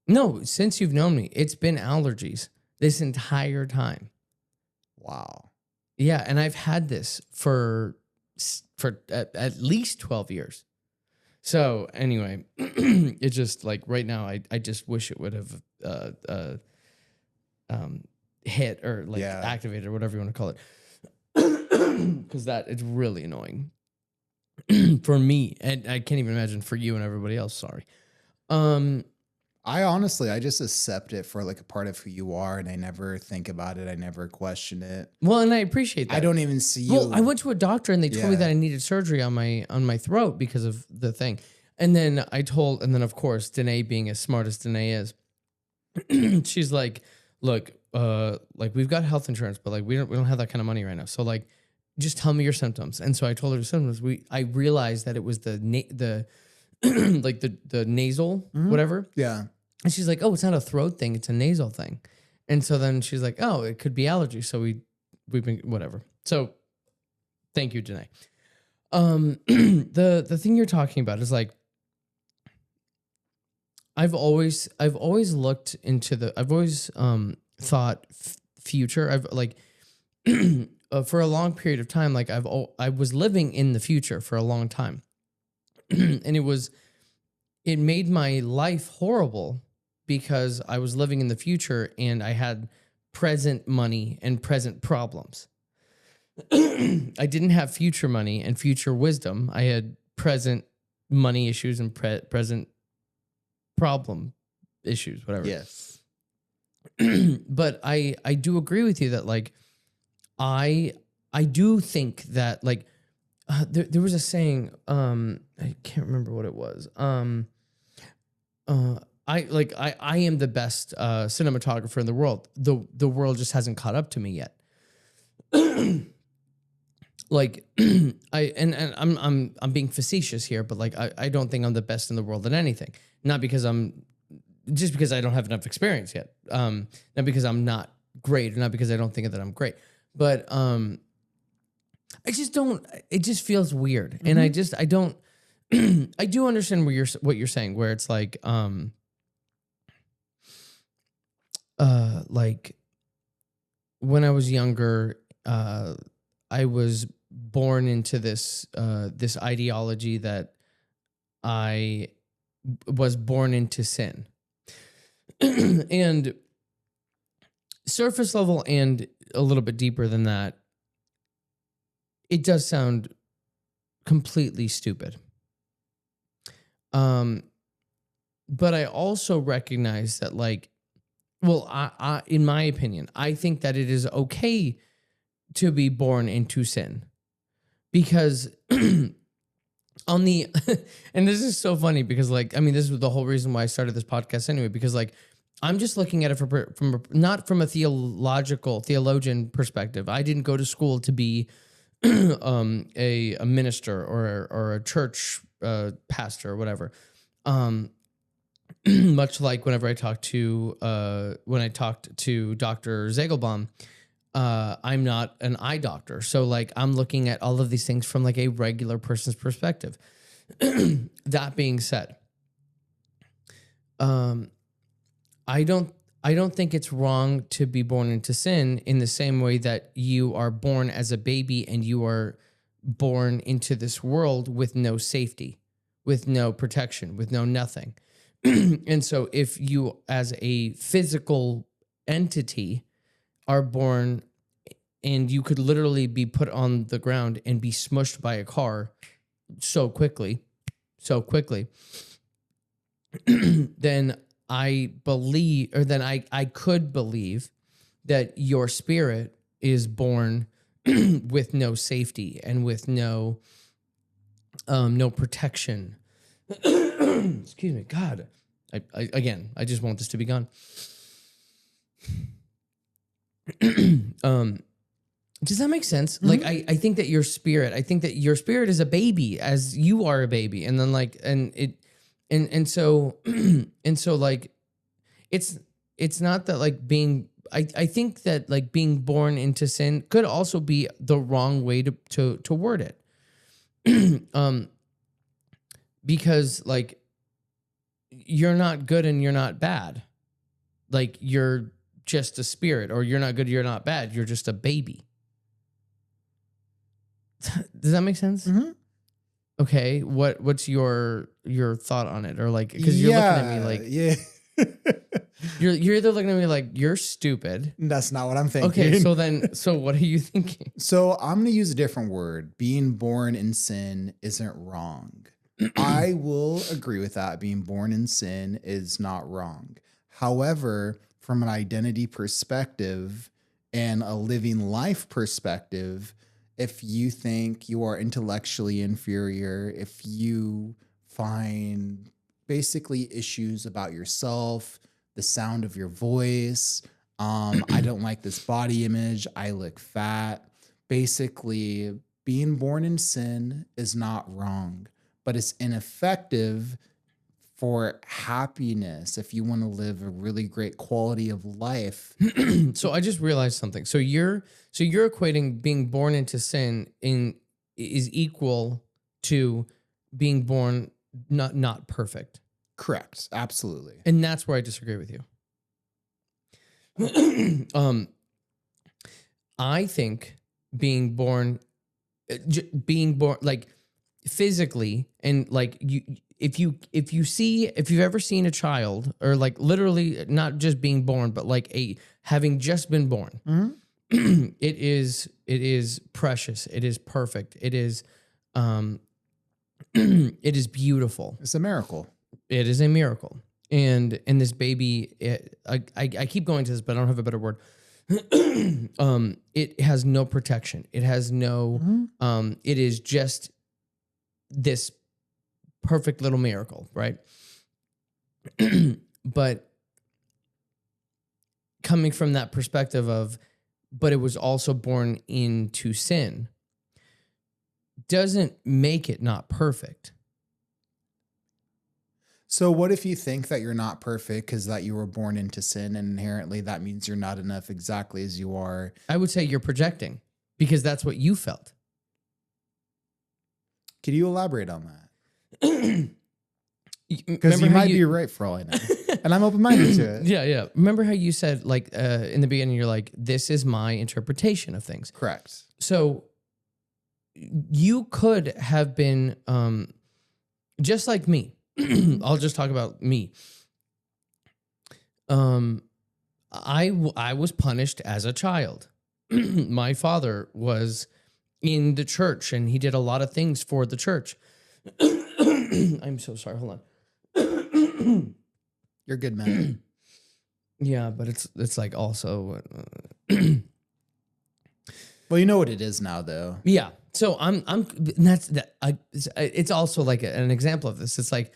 it's been allergies this entire time. Wow. Yeah, and I've had this for at least 12 years. So anyway, it's just like right now, I just wish it would have hit or like activated or whatever you want to call it, because that is really annoying for me, and I can't even imagine for you and everybody else. Sorry. I just accept it for like a part of who you are, and I never think about it. I never question it. Well, and I appreciate that. I don't even see you. Well, I went to a doctor and they told me that I needed surgery on my throat because of the thing. And then of course, Danae, being as smart as Danae is, she's like, look, like we've got health insurance, but like we don't have that kind of money right now. So like, just tell me your symptoms. And so I told her the symptoms. I realized that it was the like the nasal, whatever. Yeah. And she's like, oh, it's not a throat thing. It's a nasal thing. And so then she's like, oh, it could be allergy. So we've been, whatever. So thank you, Janae. The thing you're talking about is like, I've always looked into I've always thought future. I've like, for a long period of time, like I was living in the future for a long time. And it made my life horrible because I was living in the future and I had present money and present problems. I didn't have future money and future wisdom. I had present money issues and present problem issues, whatever. Yes. But I do agree with you that like, I do think that like, there was a saying, I can't remember what it was. I am the best cinematographer in the world. The world just hasn't caught up to me yet. like I'm being facetious here, but like I don't think I'm the best in the world at anything. Not because just because I don't have enough experience yet. Not because I'm not great, or not because I don't think that I'm great. But I just don't. It just feels weird, and I don't. I do understand what you're saying, where it's like when I was younger, I was born into this ideology that I was born into sin. And surface level and a little bit deeper than that, it does sound completely stupid. But I also recognize that, like, well, I in my opinion, I think that it is okay to be born into sin, because on the and this is so funny because, like, I mean, this is the whole reason why I started this podcast anyway, because like I'm just looking at it not from a theologian perspective. I didn't go to school to be a minister or a church pastor or whatever. Much like whenever I talked to Dr. Zegelbaum, I'm not an eye doctor. So like I'm looking at all of these things from like a regular person's perspective. That being said, I don't think it's wrong to be born into sin in the same way that you are born as a baby and you are born into this world with no safety, with no protection, with no nothing. And so if you as a physical entity are born and you could literally be put on the ground and be smushed by a car so quickly, then I believe, or then I could believe that your spirit is born with no safety and with no protection. Excuse me, God. I just want this to be gone. Does that make sense? Mm-hmm. Like I think that your spirit is a baby, as you are a baby, and then like and so like it's not that like being I think that like being born into sin could also be the wrong way to word it. Because like you're not good and you're not bad. Like you're just a spirit, or you're not good, you're not bad, you're just a baby. Does that make sense? Mm-hmm. Okay, what's your thought on it? Or like, because you're looking at me like, you're either looking at me like you're stupid. That's not what I'm thinking. Okay, so what are you thinking? So I'm gonna use a different word. Being born in sin isn't wrong. I will agree with that. Being born in sin is not wrong. However, from an identity perspective and a living life perspective, if you think you are intellectually inferior, if you find basically issues about yourself, the sound of your voice, I don't like this body image, I look fat. Basically, being born in sin is not wrong, but it's ineffective for happiness if you want to live a really great quality of life. So I just realized something. So you're equating being born into sin is equal to being born not perfect. Correct. Absolutely. And that's where I disagree with you. I think being born like physically, and like if you've ever seen a child, or like literally not just being born, but like having just been born, mm-hmm. it is precious. It is perfect. It is it is beautiful. It's a miracle. It is a miracle. And this baby, I keep going to this, but I don't have a better word. It has no protection. It has no, mm-hmm. It is just this perfect little miracle, right? But coming from that perspective of, but it was also born into sin. doesn't make it not perfect. So what if you think that you're not perfect because that you were born into sin and inherently that means you're not enough exactly as you are? I would say you're projecting because that's what you felt. Could you elaborate on that? Because Remember you how might be right for all I know. And I'm open-minded to it. Yeah. Remember how you said, like, in the beginning, you're like, this is my interpretation of things. Correct. So you could have been just like me. I'll just talk about me. I was punished as a child. My father was in the church and he did a lot of things for the church. I'm so sorry. Hold on. You're good, man. Yeah, but it's like also Well, you know what it is now, though. yeah. So it's also like an example of this. It's like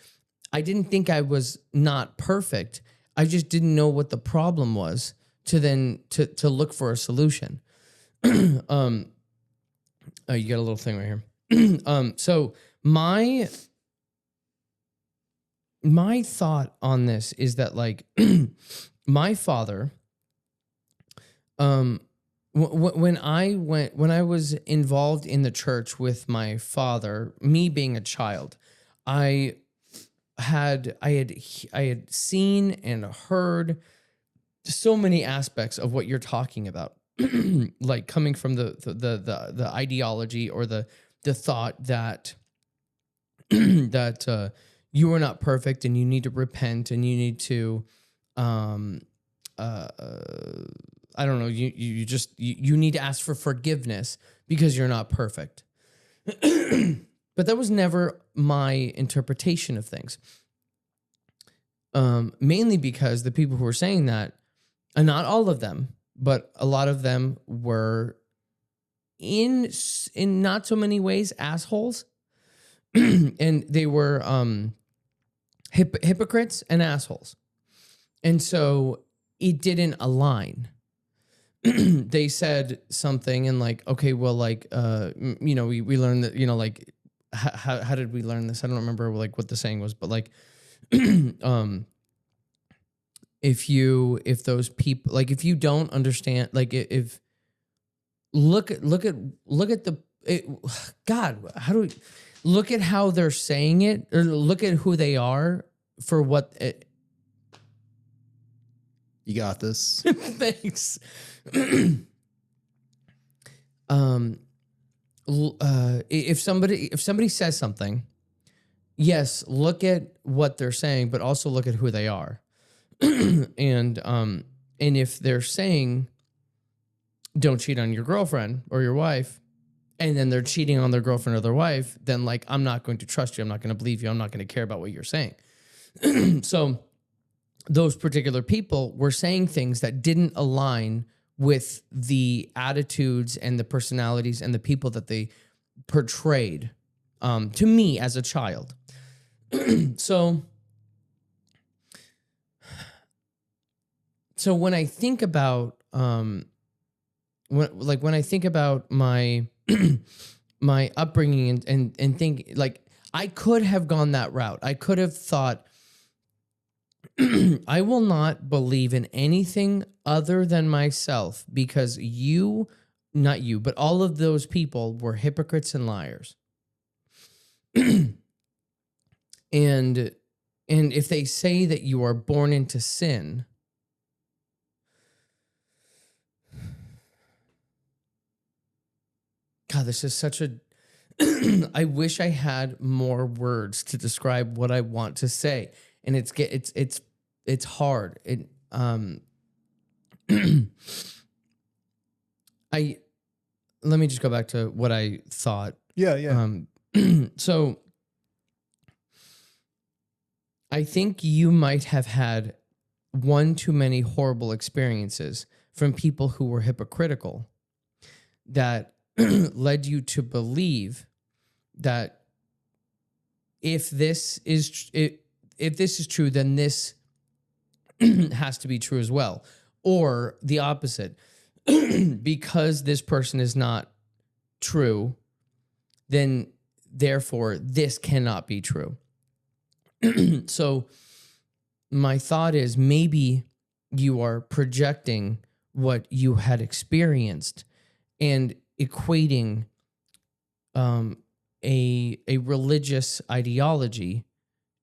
I didn't think I was not perfect. I just didn't know what the problem was to look for a solution. You got a little thing right here. So my thought on this is that, like, my father, when I was involved in the church with my father, me being a child, I had seen and heard so many aspects of what you're talking about, like coming from the ideology or the thought that that you are not perfect and you need to repent and you need to I don't know, you need to ask for forgiveness because you're not perfect. But that was never my interpretation of things. Mainly because the people who were saying that, and not all of them, but a lot of them were in not so many ways assholes. And they were hypocrites and assholes. And so it didn't align. They said something and like, okay, well, like, we learned that, like, how did we learn this? I don't remember like what the saying was, but like, if those people, like, if you don't understand, like, if look at the, God, how do we look at how they're saying it or look at who they are for what it, You got this. thanks. If somebody says something, yes, look at what they're saying, but also look at who they are. And if they're saying don't cheat on your girlfriend or your wife, and then they're cheating on their girlfriend or their wife, then, like, I'm not going to trust you. I'm not going to believe you. I'm not going to care about what you're saying. So those particular people were saying things that didn't align with the attitudes and the personalities and the people that they portrayed to me as a child. So when I think about when I think about my my upbringing and think, like, I could have gone that route. I could have thought, I will not believe in anything other than myself because not you, but all of those people were hypocrites and liars. And if they say that you are born into sin, God, this is such a I wish I had more words to describe what I want to say. And it's hard. Let me just go back to what I thought. Yeah. So I think you might have had one too many horrible experiences from people who were hypocritical that led you to believe that if this is true, then this has to be true as well. Or the opposite. Because this person is not true, then therefore this cannot be true. So my thought is maybe you are projecting what you had experienced and equating a religious ideology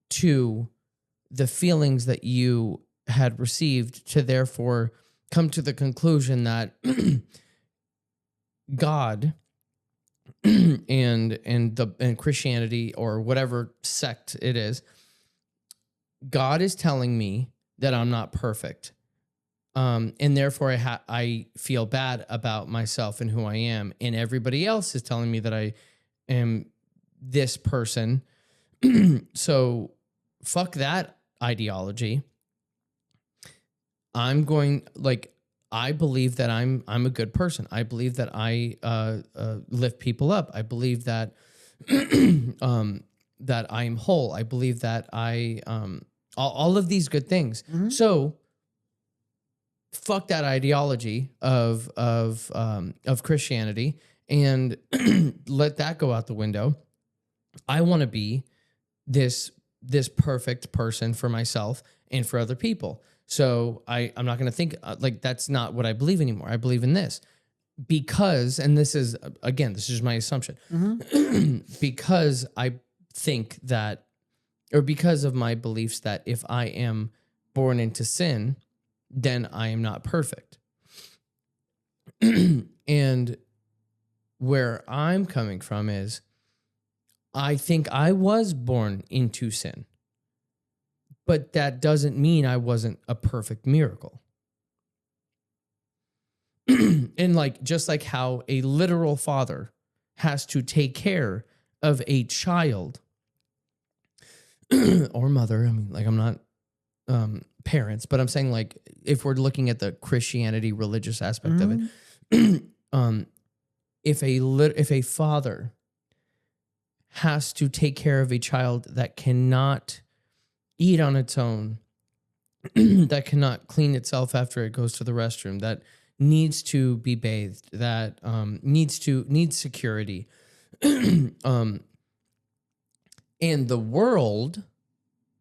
to the feelings that you had received, to therefore come to the conclusion that God and Christianity or whatever sect it is, God is telling me that I'm not perfect. And therefore I feel bad about myself and who I am. And everybody else is telling me that I am this person. So fuck that ideology. I believe that I'm a good person. I believe that I lift people up. I believe that that I am whole. I believe that I all of these good things. Mhm. So fuck that ideology of Christianity and let that go out the window. I want to be this perfect person for myself and for other people. So I'm not going to think like that's not what I believe anymore. I believe in this because, and this is again, this is my assumption, because I think that, or because of my beliefs that if I am born into sin, then I am not perfect. And where I'm coming from is I think I was born into sin, but that doesn't mean I wasn't a perfect miracle. And like, just like how a literal father has to take care of a child or mother. I mean, like, I'm not parents, but I'm saying, like, if we're looking at the Christianity religious aspect of it, if a father has to take care of a child that cannot eat on its own, that cannot clean itself after it goes to the restroom, that needs to be bathed, that needs security, and the world,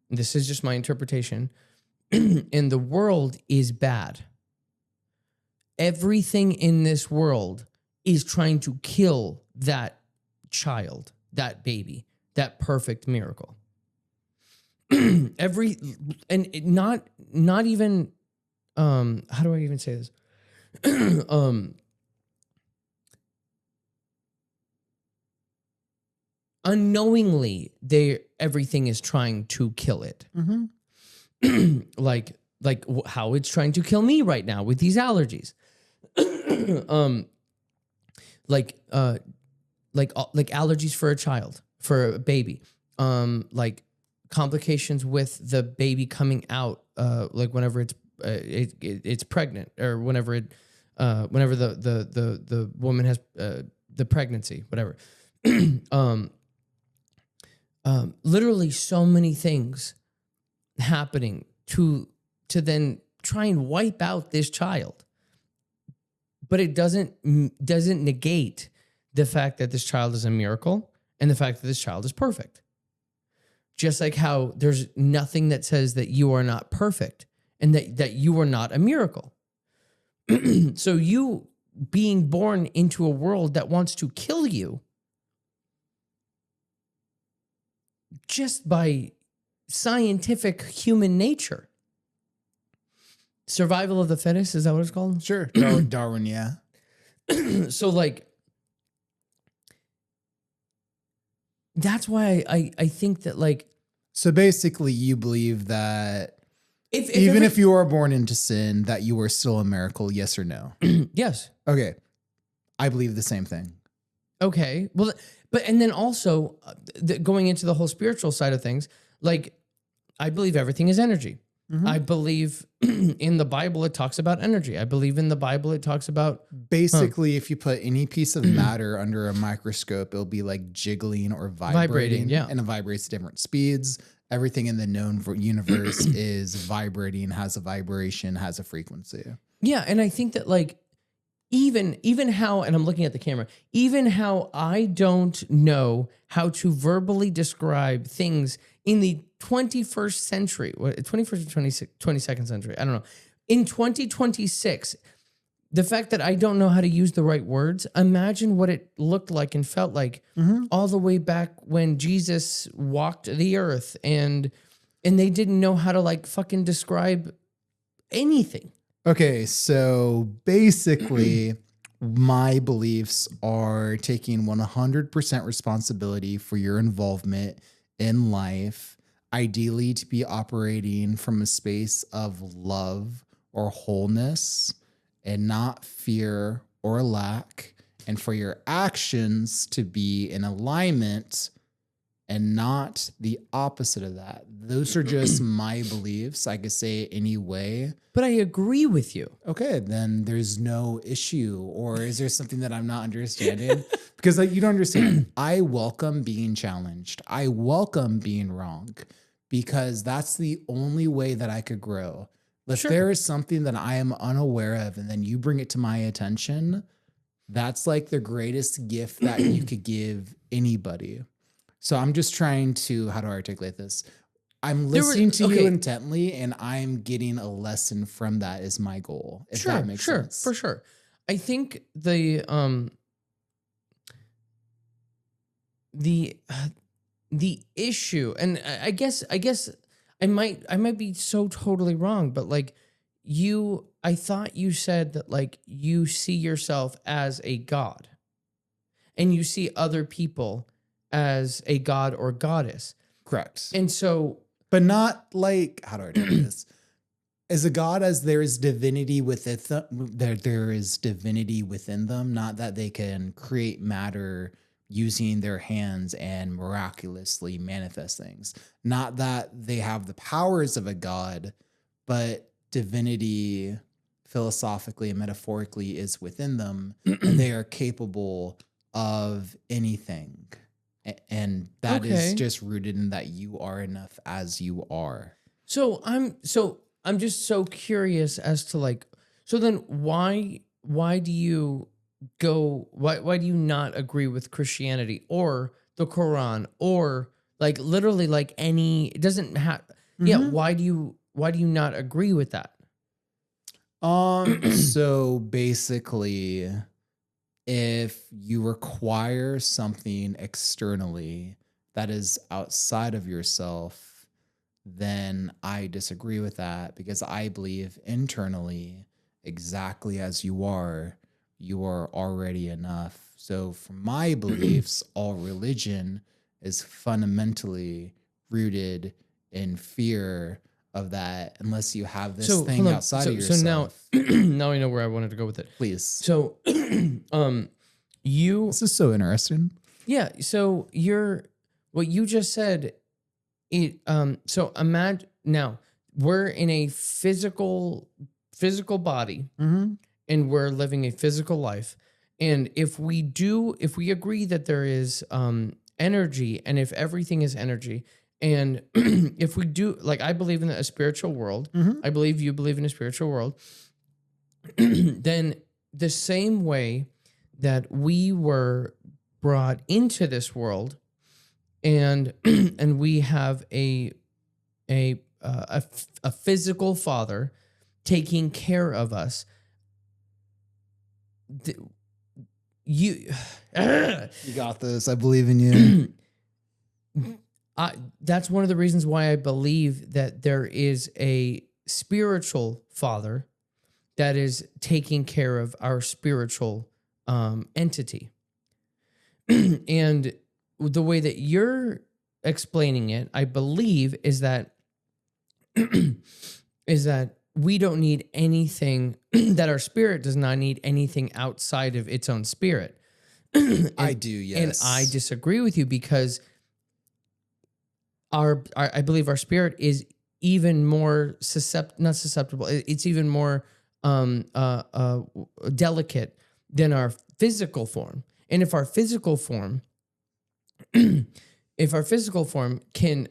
this is just my interpretation, and the world is bad. Everything in this world is trying to kill that child, that baby, that perfect miracle. And not even how do I even say this? Unknowingly, everything is trying to kill it. like how it's trying to kill me right now with these allergies. Like allergies for a child, for a baby. Like complications with the baby coming out, like whenever it's pregnant, or whenever the woman has the pregnancy, whatever. Literally so many things happening to then try and wipe out this child. But it doesn't negate the fact that this child is a miracle and the fact that this child is perfect. Just like how there's nothing that says that you are not perfect and that you are not a miracle. So you being born into a world that wants to kill you just by scientific human nature. Survival of the fittest, is that what it's called? Sure. Darwin, yeah. So like, that's why I think that, like, so basically you believe that if you are born into sin, that you are still a miracle, yes or no? Yes. Okay. I believe the same thing. Okay. Well, but, and then also going into the whole spiritual side of things, like, I believe everything is energy. I believe in the Bible, it talks about energy. I believe in the Bible, it talks about... Basically, if you put any piece of matter under a microscope, it'll be like jiggling or vibrating. Yeah. And it vibrates at different speeds. Everything in the known universe is vibrating, has a vibration, has a frequency. Yeah, and I think that, like, even how, and I'm looking at the camera, even how I don't know how to verbally describe things in the 21st century, 21st or 22nd century, I don't know. In 2026, the fact that I don't know how to use the right words, imagine what it looked like and felt like all the way back when Jesus walked the earth and they didn't know how to like fucking describe anything. Okay, so basically, my beliefs are taking 100% responsibility for your involvement in life, ideally to be operating from a space of love or wholeness and not fear or lack, and for your actions to be in alignment and not the opposite of that. Those are just my beliefs. I could say it any way. But I agree with you. Okay, then there's no issue. Or is there something that I'm not understanding? Because like you don't understand. I welcome being challenged. I welcome being wrong because that's the only way that I could grow. If there is something that I am unaware of and then you bring it to my attention, that's like the greatest gift that you could give anybody. So I'm just trying to, how to articulate this? I'm listening to you intently and I'm getting a lesson from that is my goal. If that makes sense. For sure. I think the issue, and I guess I might be so totally wrong, but like I thought you said that like you see yourself as a god and you see other people as a god or goddess. Correct. And so, but not like, how do I do this? As a god, as there is divinity within them, there is divinity within them, not that they can create matter using their hands and miraculously manifest things. Not that they have the powers of a god, but divinity philosophically and metaphorically is within them. And they are capable of anything. And that is just rooted in that you are enough as you are. So I'm just so curious as to like, so then why do you why do you not agree with Christianity or the Quran or like literally like any, it doesn't have, why do you not agree with that? So basically, if you require something externally that is outside of yourself, then I disagree with that because I believe internally, exactly as you are already enough. So for my beliefs, all religion is fundamentally rooted in fear of that unless you have this thing outside of yourself. So now I know where I wanted to go with it. Please. So this is so interesting. Yeah. So what you just said, so imagine now we're in a physical body and we're living a physical life. And if we agree that there is energy and if everything is energy, and if we do, like I believe in a spiritual world, I believe you believe in a spiritual world, then the same way that we were brought into this world and we have a physical father taking care of us, you got this. I believe in you. That's one of the reasons why I believe that there is a spiritual father that is taking care of our spiritual entity. And the way that you're explaining it, I believe, is that we don't need anything, that our spirit does not need anything outside of its own spirit. I do, yes. And I disagree with you because I believe our spirit is even more not susceptible. It's even more delicate than our physical form. And if our physical form can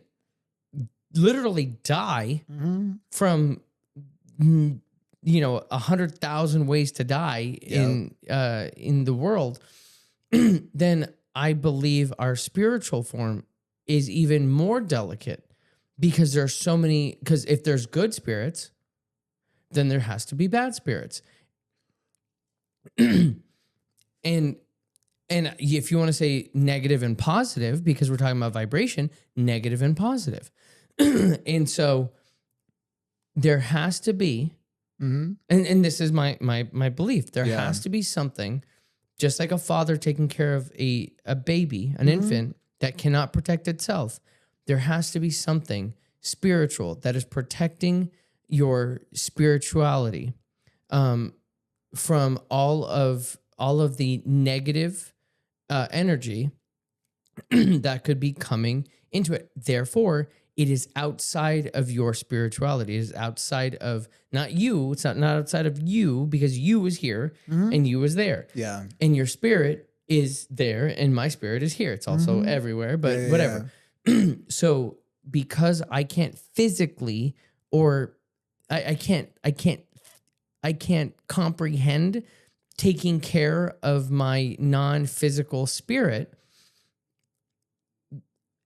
literally die from 100,000 ways to die in the world, then I believe our spiritual form is even more delicate because there's so many. Because if there's good spirits, then there has to be bad spirits, and if you want to say negative and positive, because we're talking about vibration, negative and positive, and so there has to be. Mm-hmm. And this is my belief. There Yeah. has to be something, just like a father taking care of a baby, an infant that cannot protect itself. There has to be something spiritual that is protecting your spirituality from all of the negative energy that could be coming into it. Therefore, it is outside of your spirituality. It is outside of not you. It's not outside of you because you is here and you is there. Yeah. And your spirit is there and my spirit is here. It's also everywhere, but whatever. So because I can't physically or I can't comprehend taking care of my non-physical spirit,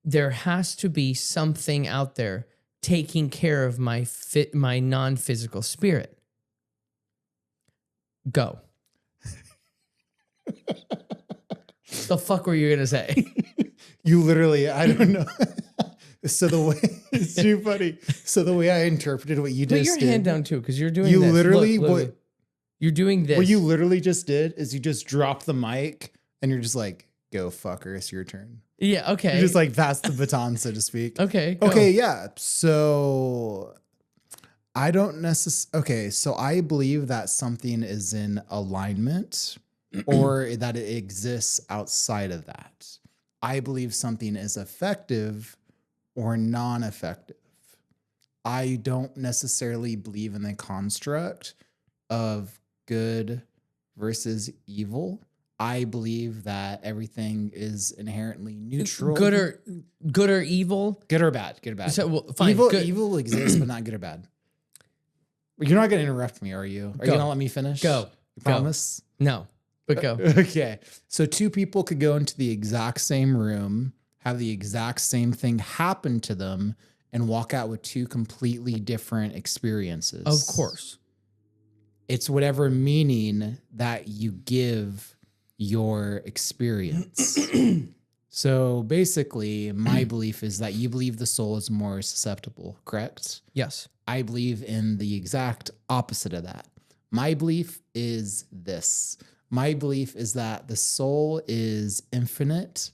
there has to be something out there taking care of my non-physical spirit. Go. The fuck were you gonna say? You literally, I don't know. So the way, it's too funny. So the way I interpreted what you Put just your did. hand down too, because you're doing You this. literally, Look. You're doing this. what you literally just did is you just dropped the mic and you're just like, go fucker, it's your turn. Yeah, okay. You just like pass the baton, so to speak. Okay. Go. Okay, yeah. So I don't necessarily. Okay, so I believe that something is in alignment or that it exists outside of that. I believe something is effective or non-effective. I don't necessarily believe in the construct of good versus evil. I believe that everything is inherently neutral. Good or evil. Good or bad. Good or bad. So well, fine. Evil exists, but not good or bad. You're not going to interrupt me, are you? Are you going to let me finish? Go. You promise? No, but go. Okay. So two people could go into the exact same room, have the exact same thing happen to them, and walk out with two completely different experiences. Of course. It's whatever meaning that you give your experience. So basically, my belief is that you believe the soul is more susceptible, correct? Yes. I believe in the exact opposite of that. My belief is this. My belief is that the soul is infinite.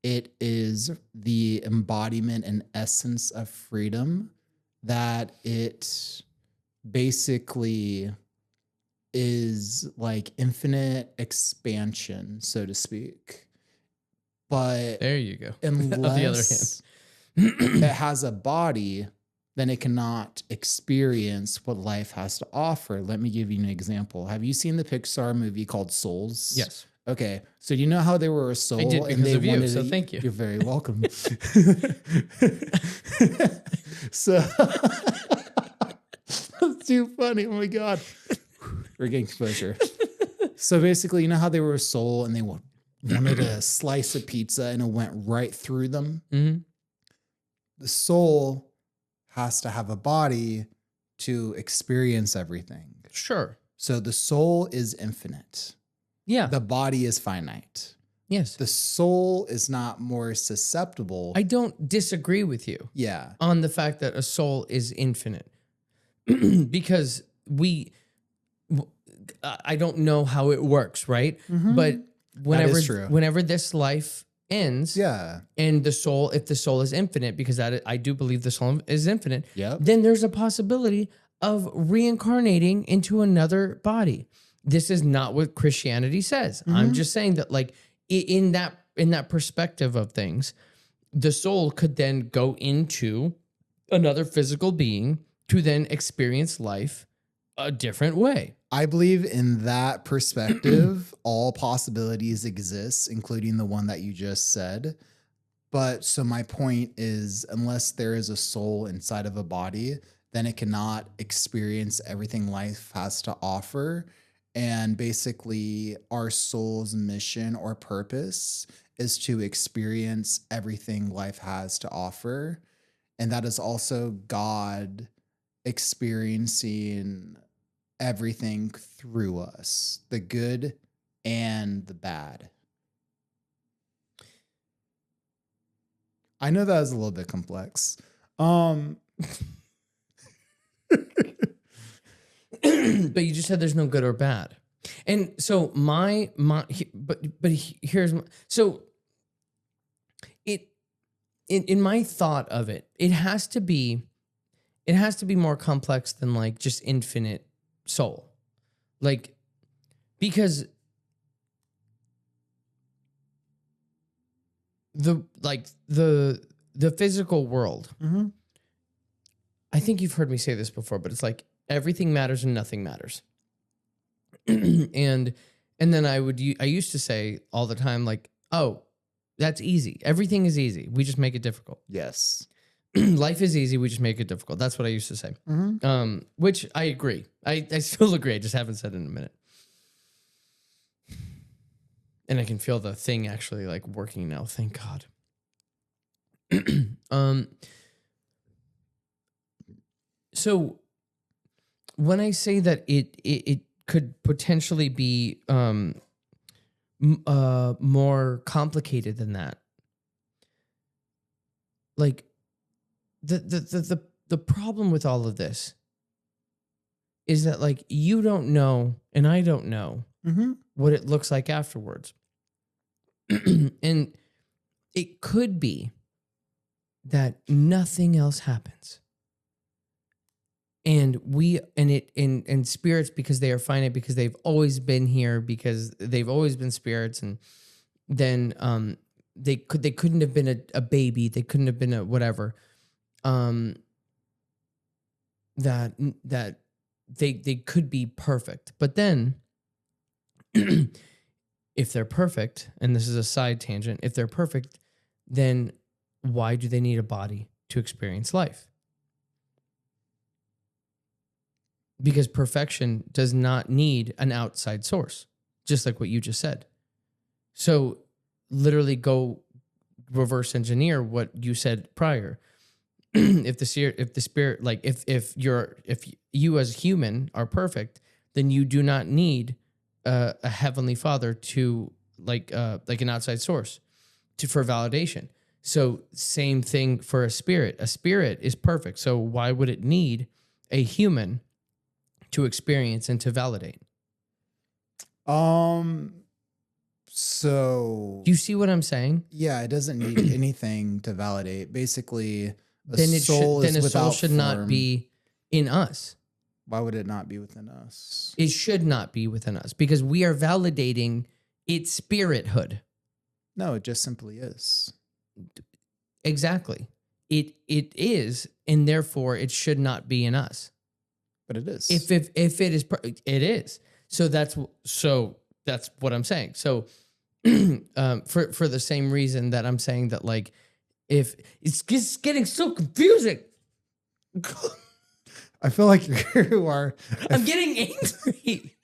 It is the embodiment and essence of freedom, that it basically is like infinite expansion, so to speak. But There you go. unless it has a body, then it cannot experience what life has to offer. Let me give you an example. Have you seen the Pixar movie called Souls? Yes. Okay, so do you know how they were a soul? I did because and they of you, wanted so to- thank you. You're very welcome. So that's too funny. Oh my god, we're getting exposure. So basically, you know how they were a soul and they wanted a slice of pizza and it went right through them. Mm-hmm. The soul has to have a body to experience everything. Sure. So the soul is infinite. Yeah. The body is finite. Yes. The soul is not more susceptible. I don't disagree with you Yeah. on the fact that a soul is infinite because I don't know how it works, right? But true. whenever this life ends, Yeah. and the soul, if the soul is infinite, because that I do believe the soul is infinite, Yep. then there's a possibility of reincarnating into another body. This is not what Christianity says. I'm just saying that, like, in that perspective of things, the soul could then go into another physical being to then experience life a different way. I believe in that perspective, all possibilities exist, including the one that you just said. But so my point is, unless there is a soul inside of a body, then it cannot experience everything life has to offer. And basically, our soul's mission or purpose is to experience everything life has to offer. And that is also God experiencing everything through us, the good and the bad. I know that was a little bit complex. But you just said there's no good or bad. And so here's so it in my thought of it, it has to be more complex than like just infinite soul. Like, because the physical world, I think you've heard me say this before, but it's like everything matters and nothing matters. and then I used to say all the time, like, oh, that's easy. Everything is easy. We just make it difficult. Yes. Life is easy. We just make it difficult. That's what I used to say. Which I agree. I still agree. I just haven't said it in a minute. And I can feel the thing actually like working now. Thank God. So when I say that it could potentially be more complicated than that, like the problem with all of this is that like you don't know and I don't know what it looks like afterwards. And it could be that nothing else happens. And spirits, because they are finite, because they've always been here, because they've always been spirits, and then they couldn't have been a baby, they couldn't have been a whatever. That they could be perfect. But then if they're perfect, and this is a side tangent, if they're perfect, then why do they need a body to experience life? Because perfection does not need an outside source, just like what you just said. So literally go reverse engineer what you said prior. If the spirit, like if you as a human are perfect, then you do not need a heavenly Father to like an outside source for validation. So same thing for a spirit. A spirit is perfect. So why would it need a human to experience and to validate? So do you see what I'm saying? Yeah, it doesn't need anything to validate. Basically, a soul should not be in us. Why would it not be within us? It should not be within us because we are validating its spirithood. No, it just simply is. Exactly. It is, and therefore it should not be in us. But it is. If it is, it is. So that's what I'm saying. So for the same reason that I'm saying that, like, if it's just getting so confusing. I feel like you are. I'm getting angry.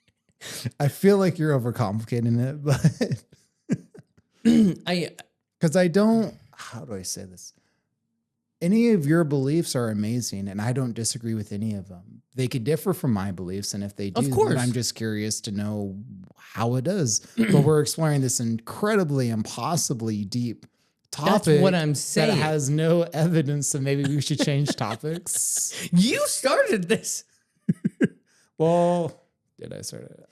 I feel like you're overcomplicating it, but because I don't. How do I say this? Any of your beliefs are amazing, and I don't disagree with any of them. They could differ from my beliefs, and if they do, of course. then I'm just curious to know how it does. But we're exploring this incredibly, impossibly deep topic. That's what I'm saying. That has no evidence, so maybe we should change topics. You started this. Well, did I start it?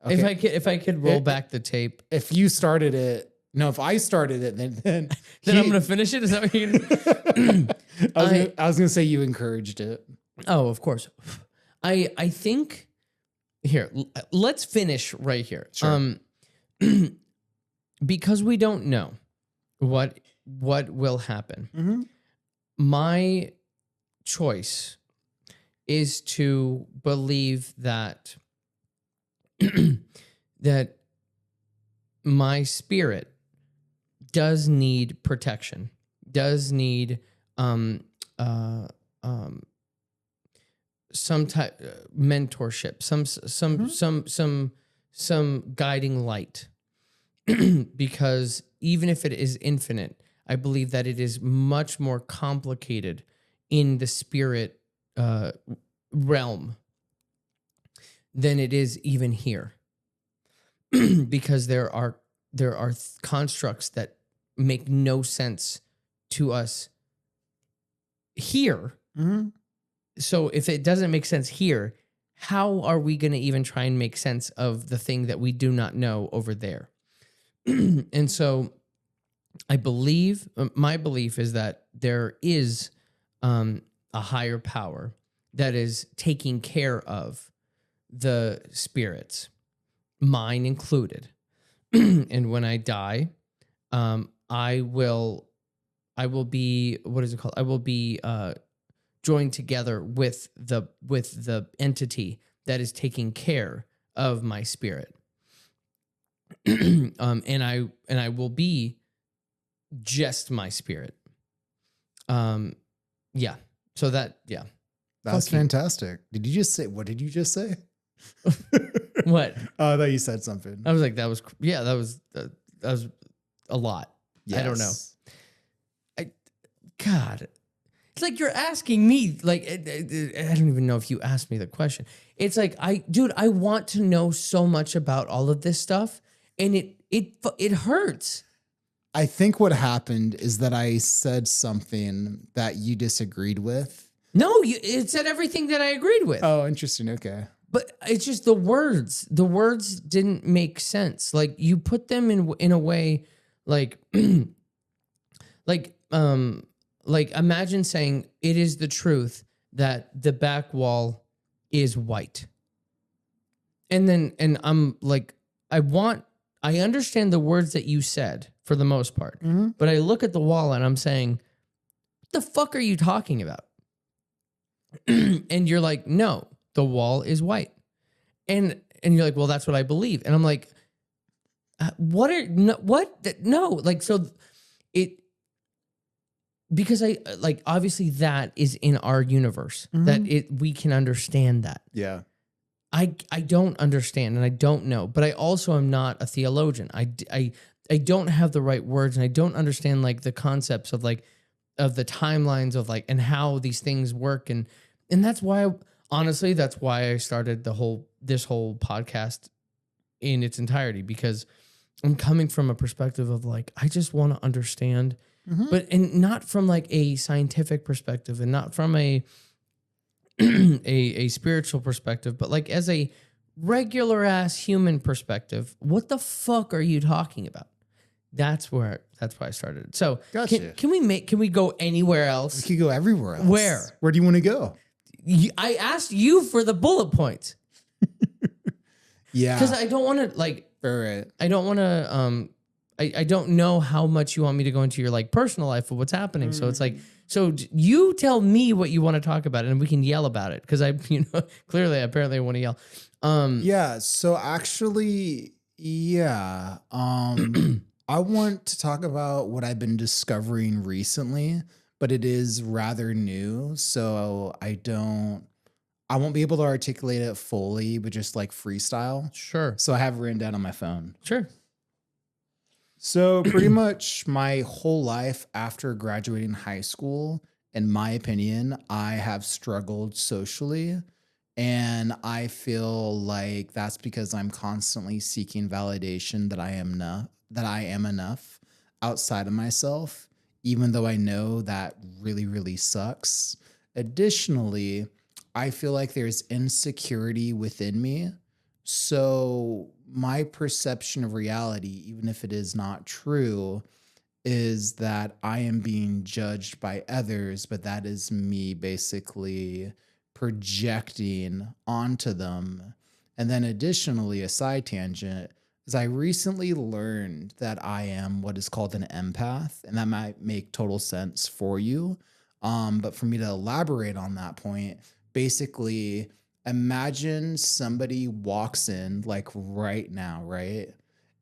Okay. If I could roll back the tape. If you started it. No, if I started it, then I'm going to finish it. Is that what you're going to do? I was going to say you encouraged it. Oh, of course. I think here, let's finish right here. Sure. Because we don't know what will happen. Mm-hmm. My choice is to believe that that my spirit does need protection, does need some type mentorship, some guiding light. Because even if it is infinite, I believe that it is much more complicated in the spirit realm than it is even here. Because there are constructs that make no sense to us here. Mhm. So if it doesn't make sense here, how are we going to even try and make sense of the thing that we do not know over there? And so I believe, my belief is that there is a higher power that is taking care of the spirits, mine included. And when I die, I will be, what is it called? I will be joined together with the entity that is taking care of my spirit. And I will be just my spirit. Yeah. So that, yeah. That's Fuck you. fantastic. Did you just say, what did you just say? What? Oh, I thought you said something. I was like, that was a lot. I don't know. God, it's like you're asking me, like, I don't even know if you asked me the question. It's like, I want to know so much about all of this stuff, and it hurts. I think what happened is that I said something that you disagreed with. No, it said everything that I agreed with. Oh, interesting. Okay. But it's just the words. The words didn't make sense. Like you put them in a way, like, like imagine saying it is the truth that the back wall is white. And I'm like, I understand the words that you said for the most part, but I look at the wall and I'm saying, what the fuck are you talking about? And you're like, no, the wall is white. And you're like, well, that's what I believe. And I'm like, what? No, like, so because I like, obviously that is in our universe that we can understand that. Yeah. I don't understand and I don't know, but I also am not a theologian. I don't have the right words and I don't understand like the concepts of like, of the timelines of like, and how these things work. And that's why, honestly, that's why I started this whole podcast in its entirety, because I'm coming from a perspective of like, I just want to understand, but, and not from like a scientific perspective and not from a spiritual perspective, but like as a regular ass human perspective. What the fuck are you talking about? That's why I started. So Gotcha. can we go anywhere else? We could go everywhere else. Where? Where do you want to go? I asked you for the bullet points. Yeah. Because I don't want to like, All right. I don't want to, I don't know how much you want me to go into your like personal life of what's happening. So it's like, so you tell me what you want to talk about and we can yell about it. Cause clearly, apparently I want to yell. Yeah. So actually, yeah. I want to talk about what I've been discovering recently, but it is rather new. So I won't be able to articulate it fully, but just like freestyle. Sure. So I have it written down on my phone. Sure. So pretty much my whole life after graduating high school, in my opinion, I have struggled socially. And I feel like that's because I'm constantly seeking validation that I am enough outside of myself, even though I know that really, really sucks. Additionally, I feel like there's insecurity within me. So my perception of reality, even if it is not true, is that I am being judged by others, but that is me basically projecting onto them. And then additionally, a side tangent is I recently learned that I am what is called an empath, and that might make total sense for you. But for me to elaborate on that point, basically, imagine somebody walks in like right now, right?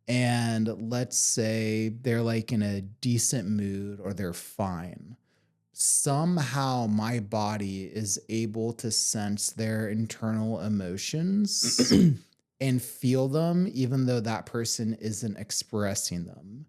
And let's say they're like in a decent mood or they're fine. somehow my body is able to sense their internal emotions and feel them, even though that person isn't expressing them.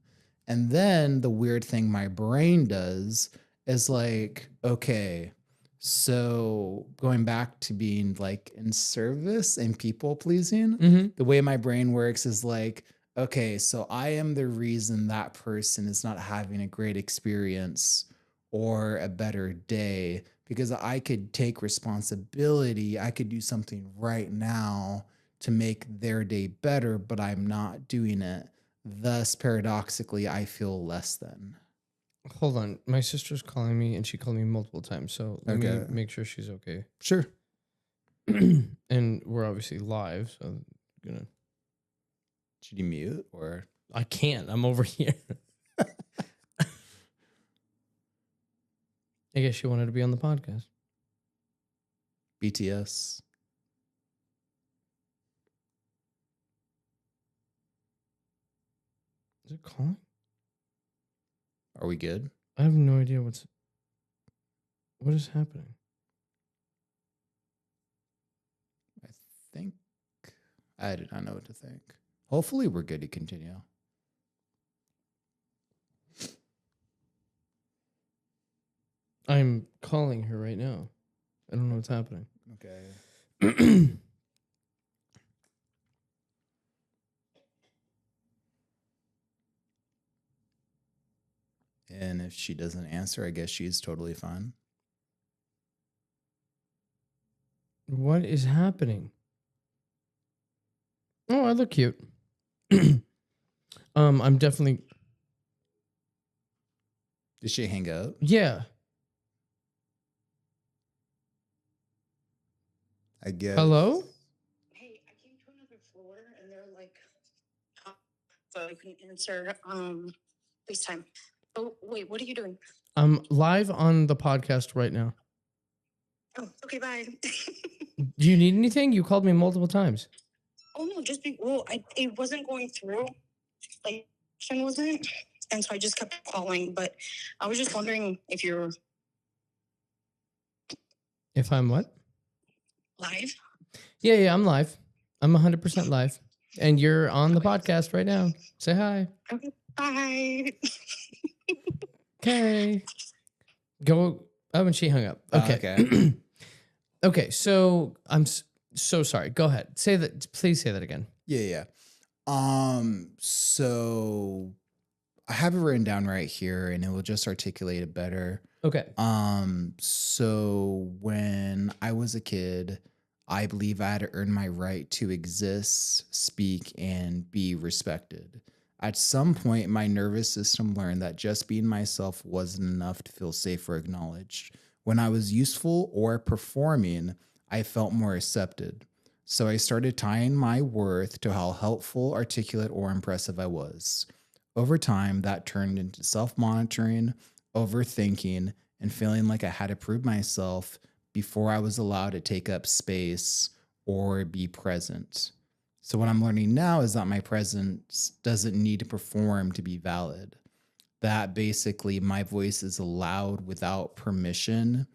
And then the weird thing my brain does is like, okay, so going back to being like in service and people pleasing, Mm-hmm. the way my brain works is like, okay, so I am the reason that person is not having a great experience or a better day because I could take responsibility. I could do something right now to make their day better, but I'm not doing it. Thus, paradoxically, I feel less than. Hold on. My sister's calling me and she called me multiple times. So let me Okay. make sure she's okay. Sure. And we're obviously live. So I'm gonna. Should you mute or? I can't. I'm over here. I guess she wanted to be on the podcast. BTS. Is it calling? Are we good? I have no idea what is happening. I think I do not know what to think. Hopefully, we're good to continue. I'm calling her right now. I don't know what's happening. Okay. And if she doesn't answer, I guess she's totally fine. What is happening? Oh, I look cute. I'm definitely Did she hang up? yeah. I guess. Hello? Hey, I came to another floor and they're like, so I couldn't answer FaceTime. Oh, wait, what are you doing? I'm live on the podcast right now. Oh, okay, bye. Do you need anything? You called me multiple times. Oh no, it wasn't going through. Like, connection wasn't, and so I just kept calling. But I was just wondering if you're If I'm what? live. Yeah, I'm live. I'm 100% live. And you're on the podcast right now. Say hi. Okay, bye. Okay. Go. Oh, and she hung up. Okay. Okay. Okay, so I'm so sorry. Go ahead. Say that. Please say that again. Yeah. So I have it written down right here and it will just articulate it better. Okay. So when I was a kid, I believe I had to earn my right to exist, speak, and be respected. At some point, my nervous system learned that just being myself wasn't enough to feel safe or acknowledged. When I was useful or performing, I felt more accepted. So I started tying my worth to how helpful, articulate, or impressive I was. Over time, that turned into self-monitoring, overthinking, and feeling like I had to prove myself before I was allowed to take up space or be present. So what I'm learning now is that my presence doesn't need to perform to be valid. That basically my voice is allowed without permission,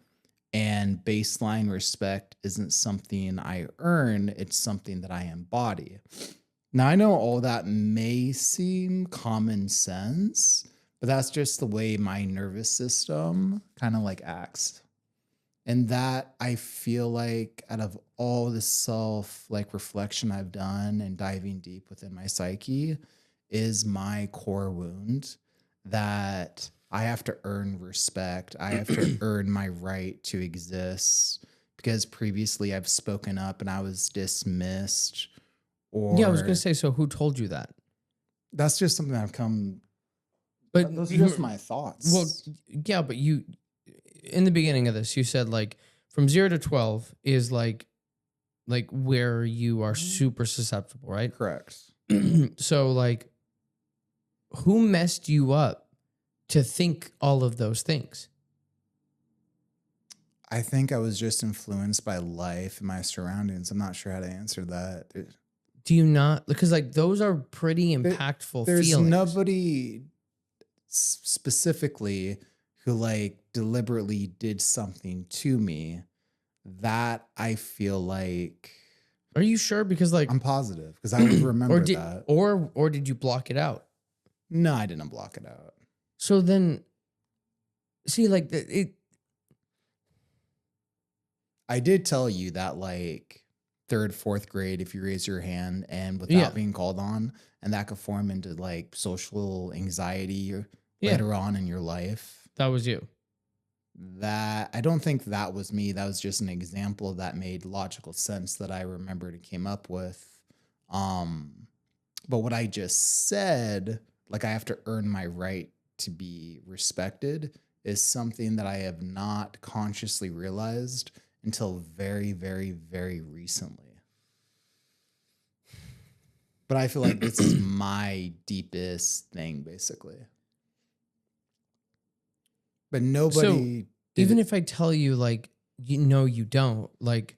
and baseline respect isn't something I earn, it's something that I embody. Now, I know all that may seem common sense, but that's just the way my nervous system kind of like acts. And that I feel like out of all the self like reflection I've done and diving deep within my psyche is my core wound that I have to earn respect. I have to earn my right to exist because previously I've spoken up and I was dismissed. Or Yeah, I was going to say, so who told you that? that's just something I've come. But Those are you- just my thoughts. Well, yeah, but you, in the beginning of this, you said like from 0 to 12 is like where you are super susceptible, right? correct. So like, who messed you up to think all of those things? I think I was just influenced by life and my surroundings. I'm not sure how to answer that. Do you not? Because like those are pretty impactful There's feelings. nobody specifically who like deliberately did something to me, that I feel like Are you sure? Because like, I'm positive because I would remember that. or did you block it out? No, I didn't block it out. So then, see, like I did tell you that like third, fourth grade, if you raise your hand and without Yeah. being called on, and that could form into like social anxiety Yeah. later on in your life. that was you. That I don't think that was me. That was just an example that made logical sense that I remembered and came up with. But what I just said, like I have to earn my right to be respected, is something that I have not consciously realized until very, very, very recently. But I feel like this is my deepest thing, basically. But nobody, Even if I tell you, like, you know, you don't, like,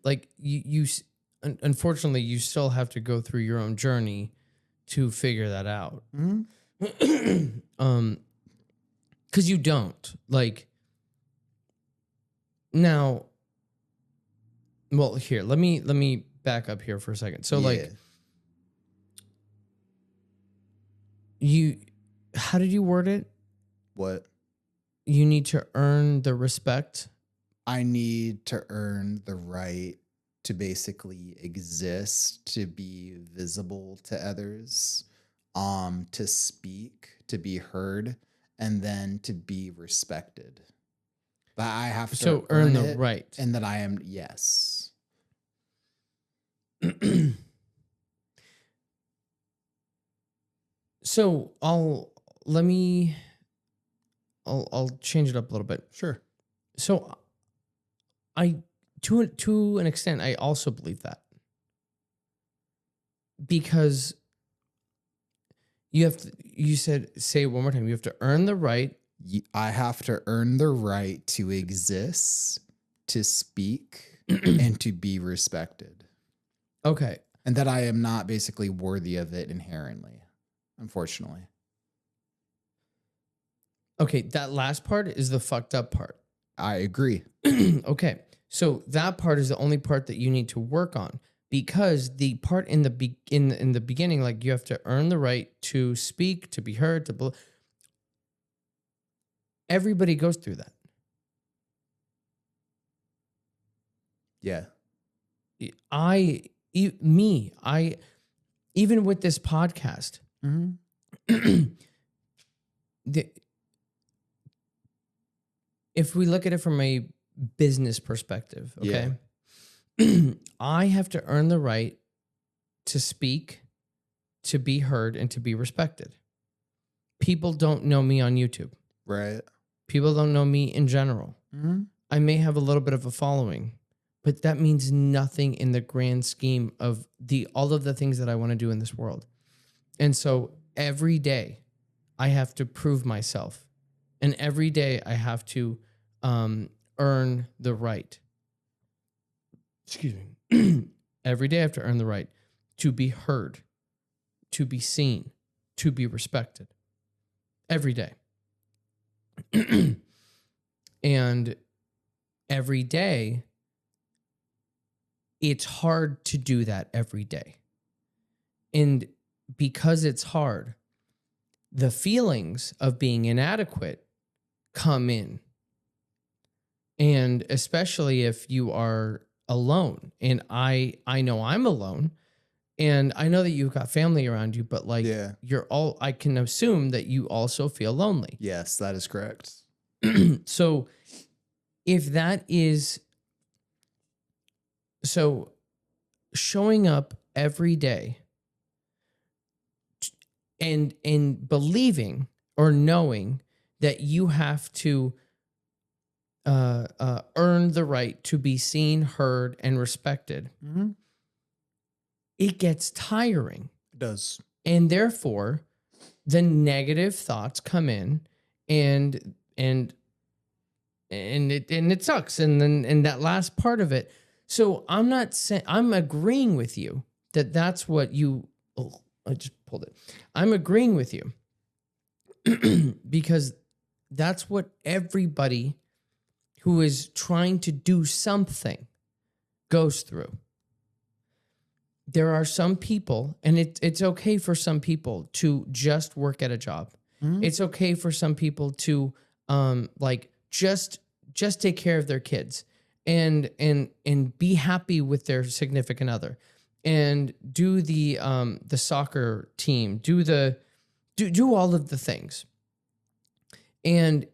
like unfortunately, you still have to go through your own journey to figure that out. Because you don't like now. Well, here, let me back up here for a second. So, like, how did you word it? What? You need to earn the respect. I need to earn the right to basically exist, to be visible to others, to speak, to be heard, and then to be respected. But I have to earn the it, right. and that I am, yes. So I'll change it up a little bit. Sure. So I to an extent I also believe that. Because you said, say it one more time, you have to earn the right. I have to earn the right to exist, to speak, and to be respected. Okay. And that I am not basically worthy of it inherently, unfortunately. Okay, that last part is the fucked up part. I agree. Okay. So that part is the only part that you need to work on, because the part in the in the beginning, like, you have to earn the right to speak, to be heard, everybody goes through that. Yeah. Even with this podcast, if we look at it from a business perspective, okay, I have to earn the right to speak, to be heard, and to be respected. People don't know me on YouTube. Right. People don't know me in general. I may have a little bit of a following, but that means nothing in the grand scheme of all of the things that I want to do in this world. And so every day I have to prove myself, and every day I have to earn the right. Excuse me. Every day I have to earn the right to be heard, to be seen, to be respected. Every day. And every day, it's hard to do that every day. And because it's hard, the feelings of being inadequate come in. And especially if you are alone. And I know I'm alone. And I know that you've got family around you, but like, I can assume that you also feel lonely. Yes, that is correct. So if that is, so showing up every day and believing or knowing that you have to earn the right to be seen, heard, and respected, it gets tiring. It does. And therefore, the negative thoughts come in, and it sucks. And then that last part of it. So I'm not saying, I'm agreeing with you that that's what you. Oh, I just pulled it. I'm agreeing with you because that's what everybody who is trying to do something goes through. There are some people, and it's okay for some people to just work at a job. Mhm. It's okay for some people to like just take care of their kids and be happy with their significant other and do the soccer team, do all of the things and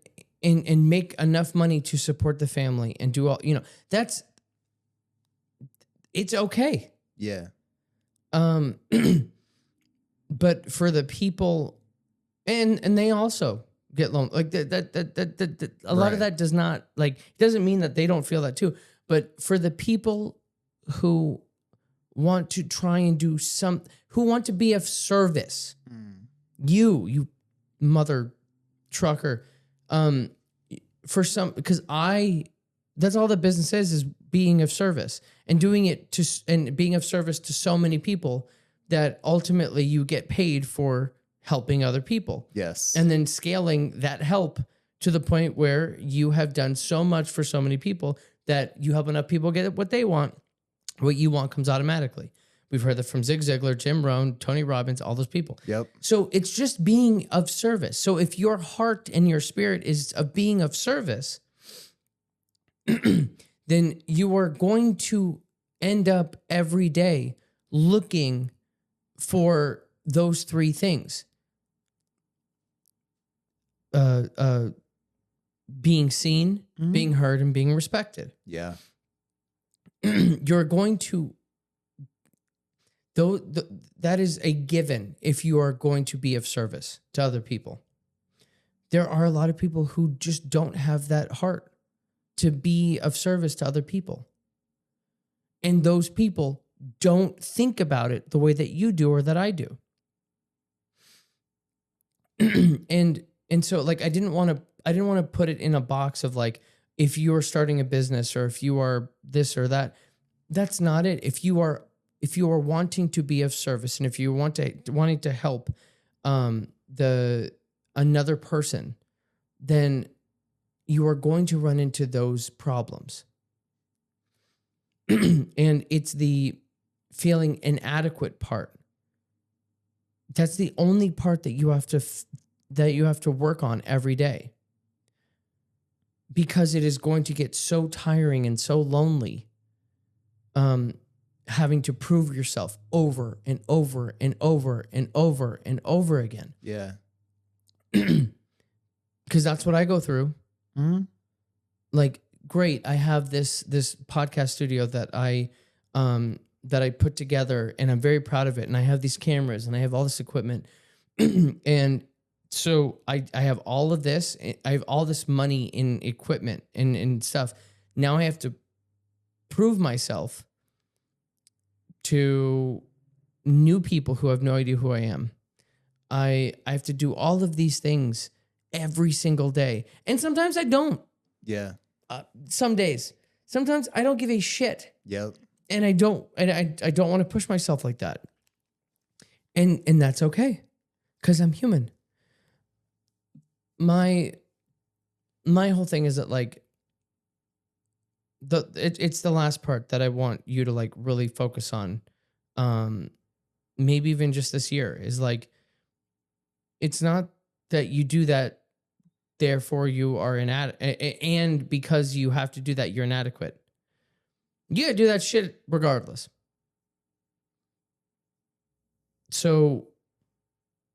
make enough money to support the family and do all, it's okay. Yeah. But for the people, and they also get lonely. Like that a lot of Right. that does not, like, it doesn't mean that they don't feel that too. But for the people who want to try and do who want to be of service, you mother trucker, for some, because that's all that business is being of service and doing it and being of service to so many people that ultimately you get paid for helping other people. Yes. And then scaling that help to the point where you have done so much for so many people that you help enough people get what they want. What you want comes automatically. We've heard that from Zig Ziglar, Jim Rohn, Tony Robbins, all those people. Yep. So it's just being of service. So if your heart and your spirit is of being of service, then you are going to end up every day looking for those three things. Being seen, Mhm. being heard, and being respected. Yeah. You're going to, though, that is a given if you are going to be of service to other people. There are a lot of people who just don't have that heart to be of service to other people. And those people don't think about it the way that you do or that I do. And so, like, I didn't want to put it in a box of like, if you are starting a business or if you are this or that. That's not it. If you are wanting to be of service and if you wanting to help another person, then you are going to run into those problems. And it's the feeling inadequate part. That's the only part that you have to work on every day. Because it is going to get so tiring and so lonely, having to prove yourself over and over and over and over and over again. Yeah. Because that's what I go through. Mm-hmm. Like, great, I have this podcast studio that I put together, and I'm very proud of it. And I have these cameras, and I have all this equipment, and so I have all of this. I have all this money in equipment and stuff. Now I have to prove myself to new people who have no idea who I am. I have to do all of these things every single day. And sometimes I don't. Yeah. Some days. Sometimes I don't give a shit. Yep. And I don't want to push myself like that. And that's okay. Because I'm human. My whole thing is that, like, it's the last part that I want you to, like, really focus on. Maybe even just this year is like, it's not that you do that, therefore you are inadequate, and because you have to do that, you're inadequate. You gotta do that shit regardless. So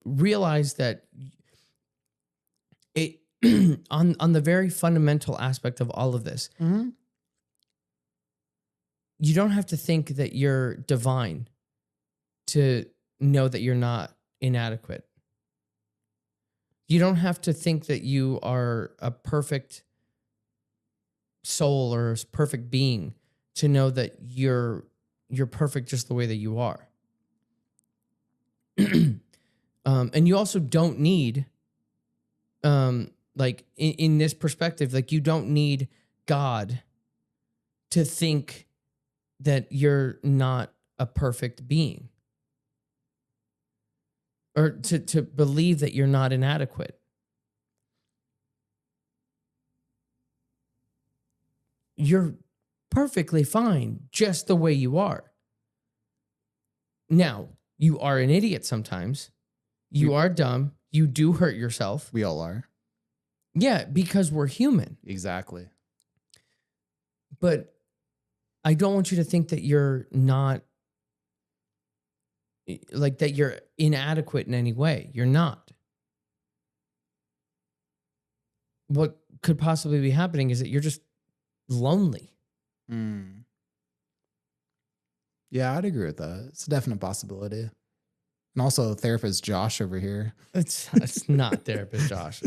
realize that it on the very fundamental aspect of all of this, Mm-hmm. you don't have to think that you're divine to know that you're not inadequate. You don't have to think that you are a perfect soul or a perfect being to know that you're perfect just the way that you are. And you also don't need, like, in this perspective, like, you don't need God to think that you're not a perfect being, or to believe that you're not inadequate. you're perfectly fine just the way you are. Now, you are an idiot sometimes. You are dumb. You do hurt yourself. We all are. Yeah, because we're human. Exactly. But I don't want you to think that you're not, like, that you're inadequate in any way. You're not. What could possibly be happening is that you're just lonely. Mm. Yeah, I'd agree with that. It's a definite possibility. And also, therapist Josh over here. It's not therapist Josh.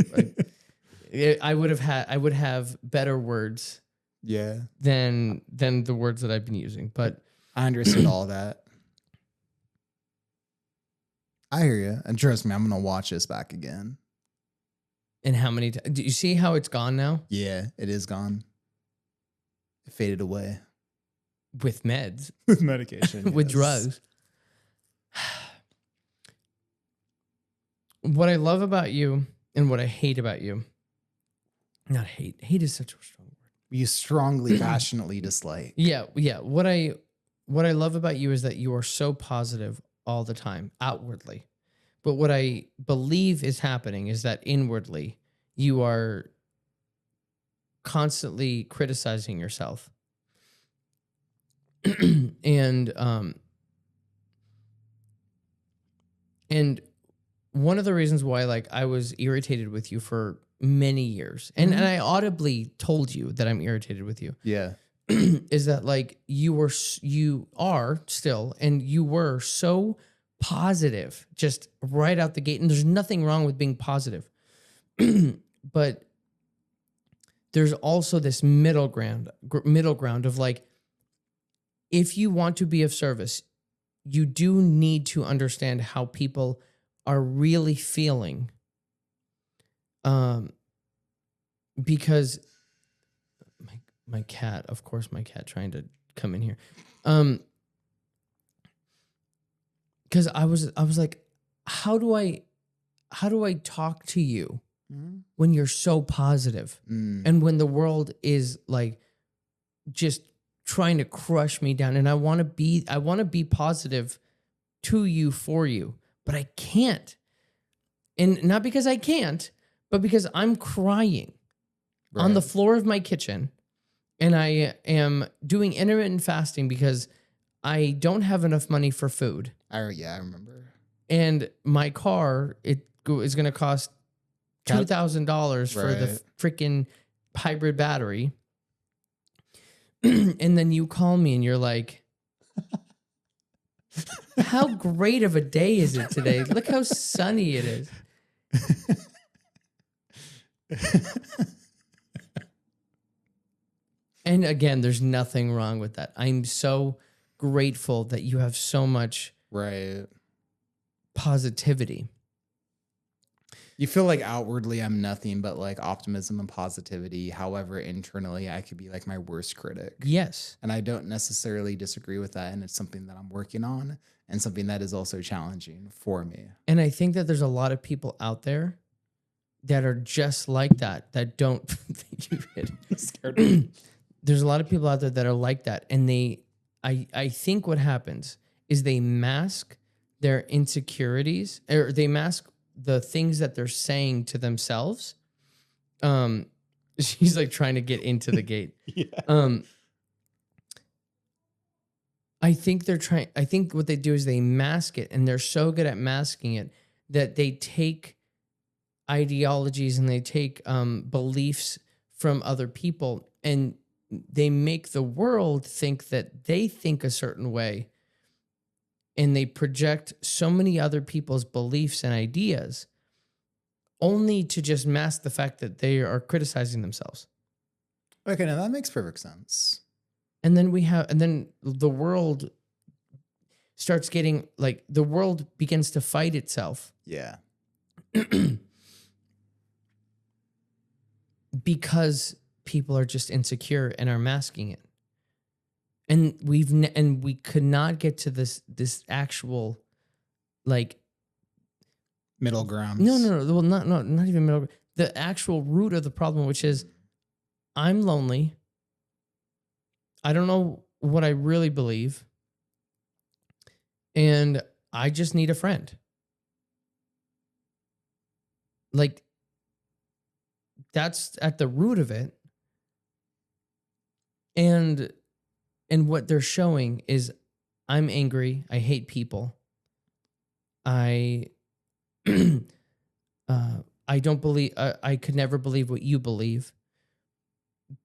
I would have better words Yeah, than the words that I've been using. But I understood all that. I hear you. And trust me, I'm going to watch this back again. and how many do you see how it's gone now Yeah, it is gone. It faded away. with meds, With medication. with yes. drugs? What I love about you and what I hate about you, not hate. Hate is such a strong word. You strongly, passionately dislike. Yeah. What I love about you is that you are so positive all the time, outwardly. But what I believe is happening is that inwardly you are constantly criticizing yourself. And one of the reasons why, like, I was irritated with you for many years, and I audibly told you that I'm irritated with you, Yeah. is that, like, you are still, and you were so positive just right out the gate. And there's nothing wrong with being positive. But there's also this middle ground of, like, if you want to be of service, you do need to understand how people are really feeling. Because my cat, of course, my cat trying to come in here. Because I was like, how do I talk to you when you're so positive, and when the world is, like, just trying to crush me down, and I want to be positive to you, for you, but I can't. And not because I can't, but because I'm crying on the floor of my kitchen, and I am doing intermittent fasting because I don't have enough money for food. I remember. And my car, is going to cost $2,000 for the freaking hybrid battery. And then you call me and you're like, how great of a day is it today? Look how sunny it is. And again, there's nothing wrong with that. I'm so grateful that you have so much positivity. You feel like outwardly I'm nothing but, like, optimism and positivity. However, internally I could be, like, my worst critic. Yes. And I don't necessarily disagree with that. And it's something that I'm working on, and something that is also challenging for me. And I think that there's a lot of people out there that are just like that don't you hit. Scared me. There's a lot of people out there that are like that. And I think what happens is they mask their insecurities, or they mask the things that they're saying to themselves. She's, like, trying to get into the gate. Yeah. I think what they do is they mask it, and they're so good at masking it that they take ideologies and they take beliefs from other people, and they make the world think that they think a certain way, and they project so many other people's beliefs and ideas only to just mask the fact that they are criticizing themselves. Okay, now that makes perfect sense. And then the world starts getting, like, the world begins to fight itself. Yeah. Because people are just insecure and are masking it. And we could not get to this actual, like, Middle ground. no. Well, not even middle. The actual root of the problem, which is, I'm lonely. I don't know what I really believe. And I just need a friend. Like, that's at the root of it. And what they're showing is I'm angry. I hate people. I I don't believe I could never believe what you believe.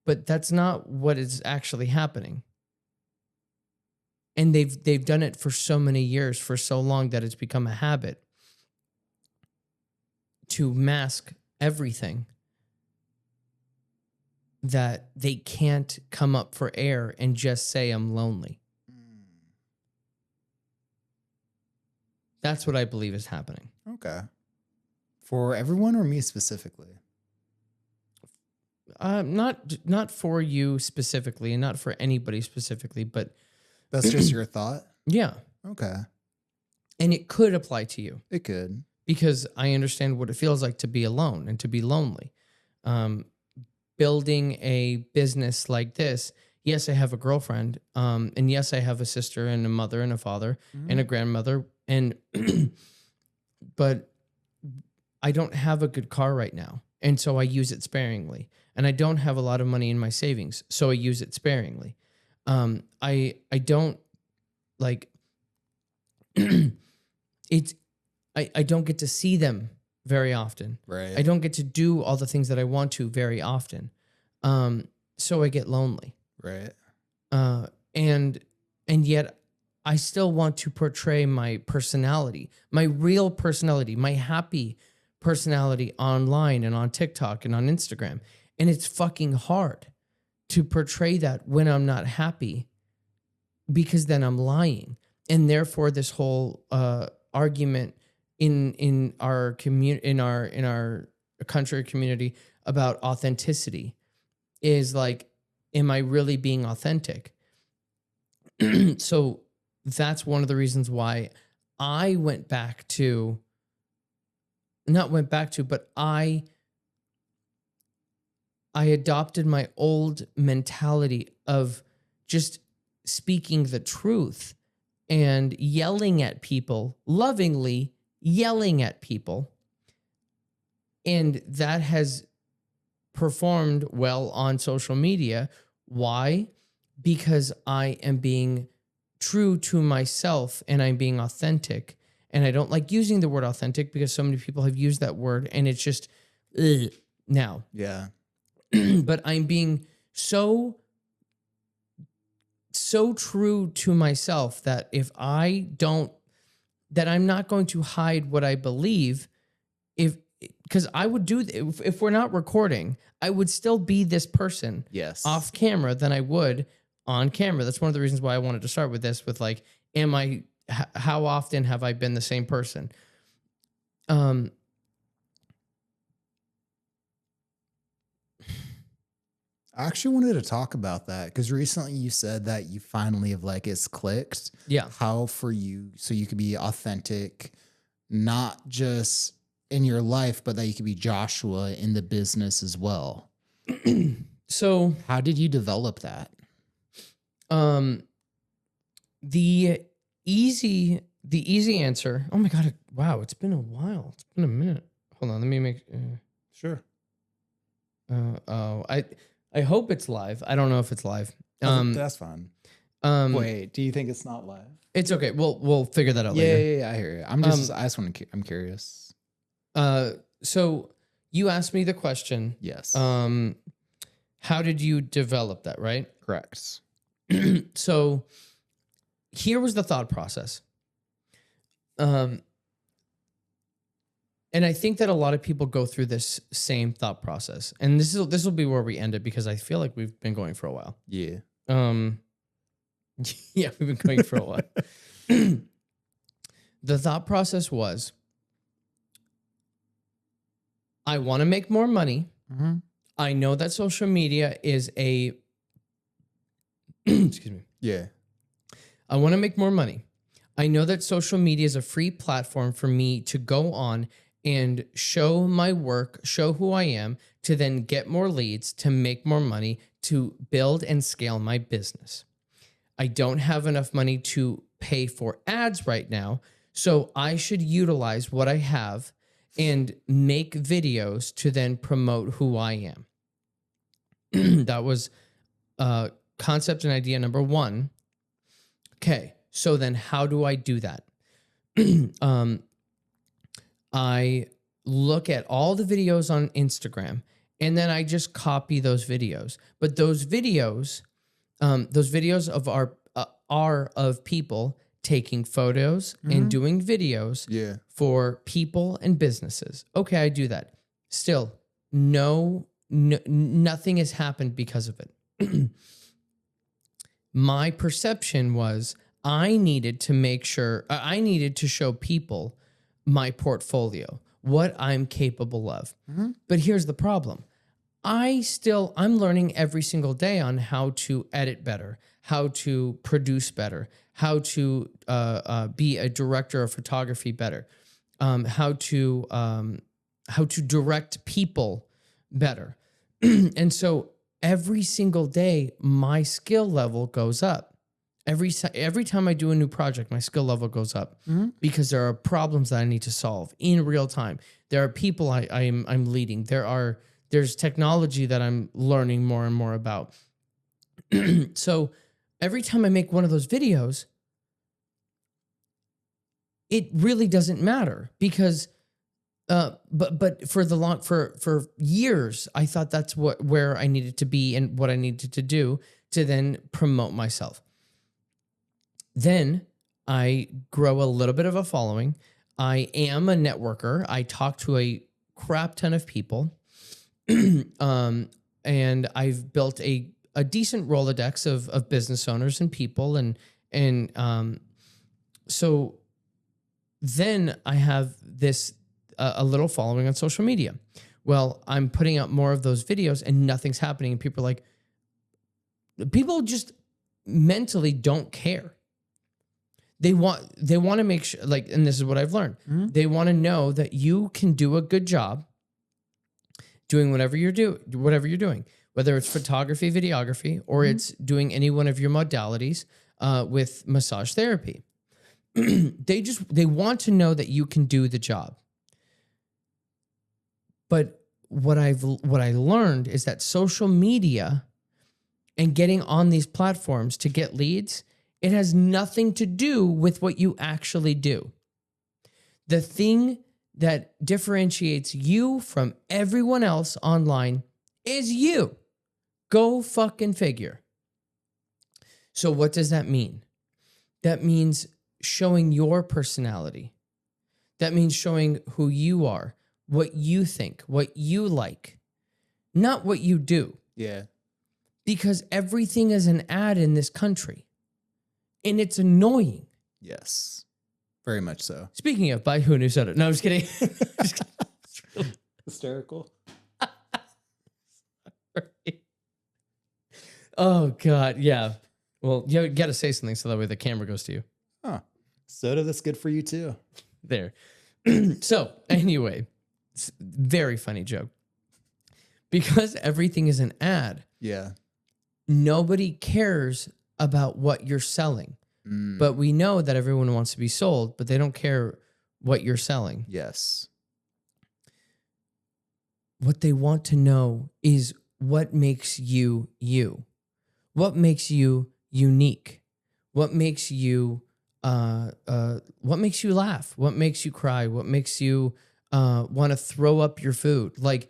But that's not what is actually happening. And they've done it for so many years, for so long, that it's become a habit to mask everything, that they can't come up for air and just say I'm lonely. That's what I believe is happening. Okay. For everyone or me specifically? Not for you specifically, and not for anybody specifically, but That's just your thought? yeah. Okay. And it could apply to you, It could. because I understand what it feels like to be alone and to be lonely. Building a business like this, yes, I have a girlfriend, and yes, I have a sister and a mother and a father and a grandmother, and but I don't have a good car right now, and so I use it sparingly. And I don't have a lot of money in my savings, so I use it sparingly. I don't like it's I don't get to see them very often. Right. I don't get to do all the things that I want to very often. So I get lonely. Right. And yet I still want to portray my personality, my real personality, my happy personality online and on TikTok and on Instagram. And it's fucking hard to portray that when I'm not happy, because then I'm lying. And therefore this whole argument in our community, in our country community, about authenticity is like, am I really being authentic? So that's one of the reasons why I I adopted my old mentality of just speaking the truth and yelling at people, lovingly yelling at people. And that has performed well on social media. Why? Because I am being true to myself and I'm being authentic. And I don't like using the word authentic because so many people have used that word and it's just now. Yeah. But I'm being so true to myself that that I'm not going to hide what I believe, because I would do, if we're not recording, I would still be this person Yes. off camera than I would on camera. That's one of the reasons why I wanted to start with this, with like, how often have I been the same person? I actually wanted to talk about that because recently you said that you finally have like it's clicked. Yeah. How for you, so you could be authentic, not just in your life, but that you could be Joshua in the business as well. So how did you develop that? The easy answer. Oh my God. Wow. It's been a while. It's been a minute. Hold on. Let me make, Sure. I hope it's live. I don't know if it's live. That's fine. Wait, do you think it's not live? It's okay. We'll figure that out Yeah, later. yeah, I hear you. I'm curious. So you asked me the question. Yes. How did you develop that, right? Correct. So here was the thought process. And I think that a lot of people go through this same thought process. And this will be where we end it, because I feel like we've been going for a while. Yeah. Yeah, we've been going for a while. The thought process was, I want to make more money. Mm-hmm. I know that social media is a excuse me. Yeah. I want to make more money. I know that social media is a free platform for me to go on and show my work, show who I am, to then get more leads, to make more money, to build and scale my business. I don't have enough money to pay for ads right now, so I should utilize what I have and make videos to then promote who I am. That was concept and idea number one. Okay, so then how do I do that? I look at all the videos on Instagram and then I just copy those videos. But those videos are of people taking photos and doing videos for people and businesses. Okay, I do that. Still, nothing has happened because of it. My perception was I needed to show people my portfolio, what I'm capable of. But here's the problem. I'm learning every single day on how to edit better, how to produce better, how to be a director of photography better, how to direct people better. And so every single day, my skill level goes up. Every time I do a new project, my skill level goes up because there are problems that I need to solve in real time. There are people I'm leading. There's technology that I'm learning more and more about. So every time I make one of those videos, it really doesn't matter because but for years I thought that's where I needed to be and what I needed to do to then promote myself. Then I grow a little bit of a following. I am a networker. I talk to a crap ton of people. And I've built a decent Rolodex of business owners and people. And so then I have this, a little following on social media. Well, I'm putting out more of those videos and nothing's happening. And people just mentally don't care. They want to make sure, like, and this is what I've learned. They want to know that you can do a good job doing whatever you're doing, whether it's photography, videography, or it's doing any one of your modalities with massage therapy. They want to know that you can do the job. But what I learned is that social media and getting on these platforms to get leads, it has nothing to do with what you actually do. The thing that differentiates you from everyone else online is you. Go fucking figure. So what does that mean? That means showing your personality. That means showing who you are, what you think, what you like, not what you do. Yeah. Because everything is an ad in this country. And it's annoying. Yes. Very much so. Speaking of, by who said it? No, I'm just kidding. Hysterical. Oh, God. Yeah. Well, you got to say something so that way the camera goes to you. Huh. Soda, that's good for you too. There. So, anyway, it's a very funny joke. Because everything is an ad. Yeah. Nobody cares about what you're selling. But we know that everyone wants to be sold, but they don't care what you're selling. Yes. What they want to know is what makes you you. What makes you unique? What makes you laugh? What makes you cry? What makes you want to throw up your food? Like,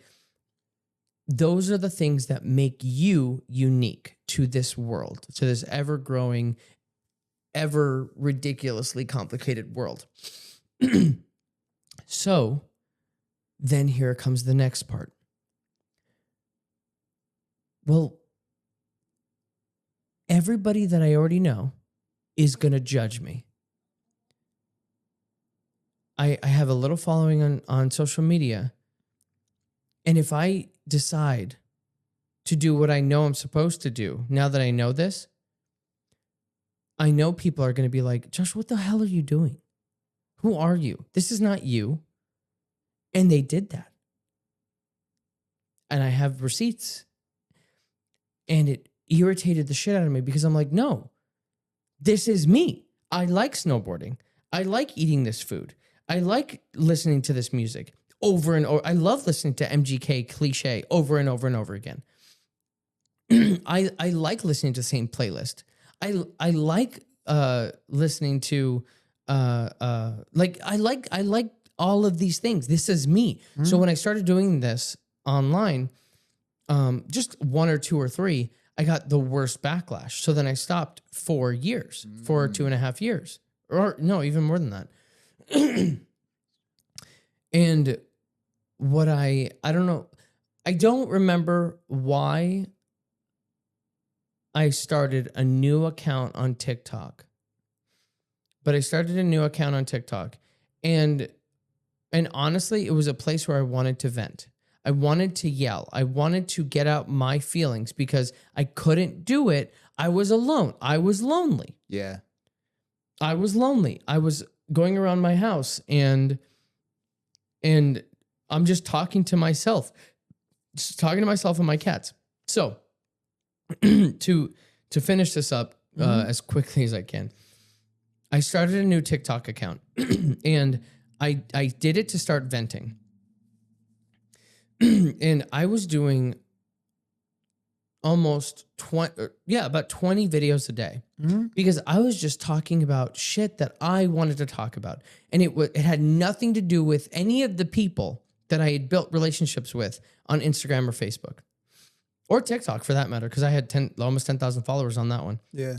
those are the things that make you unique to this world, to this ever-growing, ever ridiculously complicated world. So then here comes the next part. Well, everybody that I already know is going to judge me. I have a little following on social media. And if I decide to do what I know I'm supposed to do, now that I know this, I know people are going to be like, Josh, what the hell are you doing? Who are you? This is not you. And they did that. And I have receipts. And it irritated the shit out of me because I'm like, no, this is me. I like snowboarding. I like eating this food. I like listening to this music over and over. I love listening to MGK Cliche over and over and over again. I like listening to the same playlist. I like listening to I like all of these things. This is me. So when I started doing this online, just 1 or 2 or 3, I got the worst backlash. So then I stopped for years, for 2.5 years, or no, even more than that. And what I don't know, I don't remember why I started a new account on TikTok, but I started a new account on TikTok, and honestly, it was a place where I wanted to vent. I wanted to yell. I wanted to get out my feelings because I couldn't do it. I was alone. I was lonely. Yeah. I was lonely. I was going around my house and I'm just talking to myself and my cats. So to finish this up as quickly as I can, I started a new TikTok account and I did it to start venting. And I was doing almost about 20 videos a day because I was just talking about shit that I wanted to talk about. And it had nothing to do with any of the people that I had built relationships with on Instagram or Facebook or TikTok for that matter, because I had almost 10,000 followers on that one. Yeah.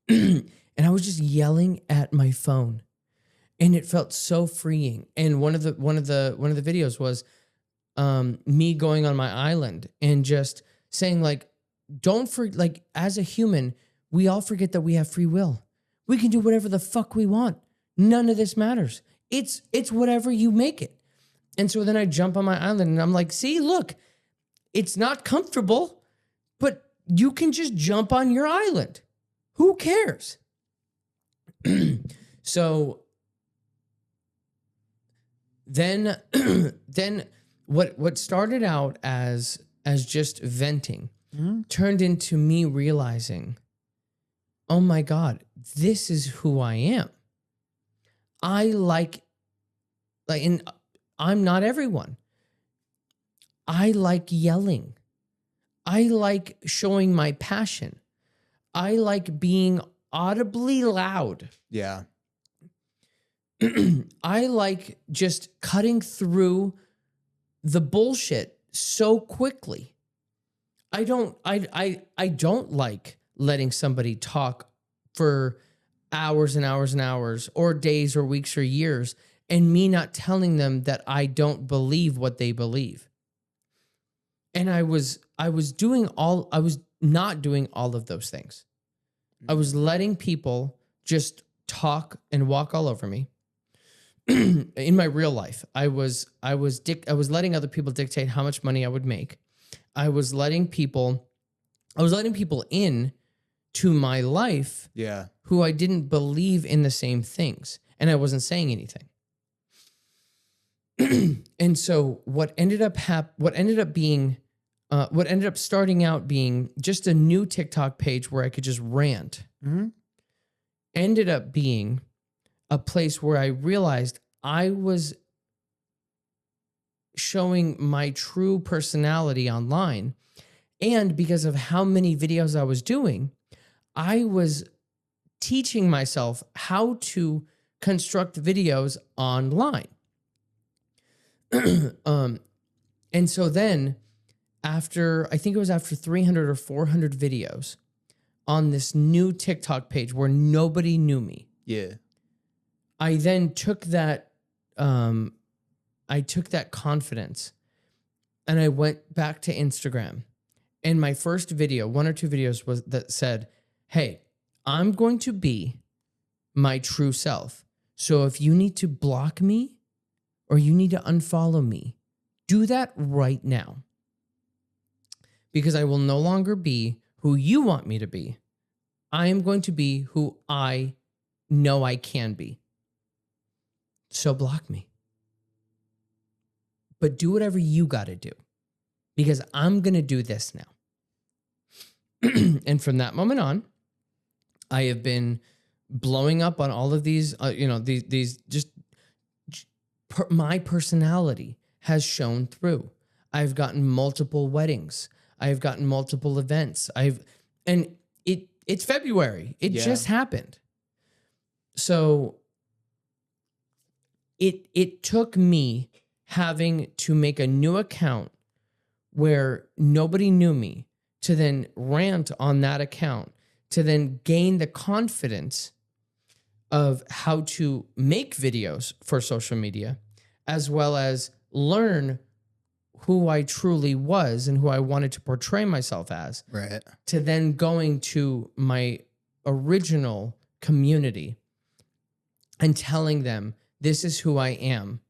And I was just yelling at my phone and it felt so freeing. And one of the videos was me going on my island and just saying as a human, we all forget that we have free will. We can do whatever the fuck we want. None of this matters. It's whatever you make it. And so then I jump on my island and I'm like, see, look, it's not comfortable, but you can just jump on your island. Who cares? So then what started out as just venting turned into me realizing, oh my God, this is who I am. And I'm not everyone. I like yelling. I like showing my passion. I like being audibly loud. Yeah. I like just cutting through the bullshit so quickly. I don't like letting somebody talk for hours and hours and hours or days or weeks or years and me not telling them that I don't believe what they believe. And I was not doing all of those things. I was letting people just talk and walk all over me. In my real life, I was letting other people dictate how much money I would make. I was letting people in to my life who I didn't believe in the same things, and I wasn't saying anything. And so what ended up starting out being just a new TikTok page where I could just rant, ended up being a place where I realized I was showing my true personality online. And because of how many videos I was doing, I was teaching myself how to construct videos online. And so then I think it was after 300 or 400 videos on this new TikTok page where nobody knew me. Yeah. I then took that confidence and I went back to Instagram. And my first video, 1 or 2 videos was that said, hey, I'm going to be my true self. So if you need to block me or you need to unfollow me, do that right now. Because I will no longer be who you want me to be. I am going to be who I know I can be. So block me. But do whatever you got to do. Because I'm going to do this now. And from that moment on, I have been blowing up on all of these, these just my personality has shown through. I've gotten multiple weddings. I've gotten multiple events. It's February. It just happened. So it took me having to make a new account where nobody knew me to then rant on that account, to then gain the confidence of how to make videos for social media, as well as learn who I truly was and who I wanted to portray myself as, Right. to then going to my original community and telling them, this is who I am.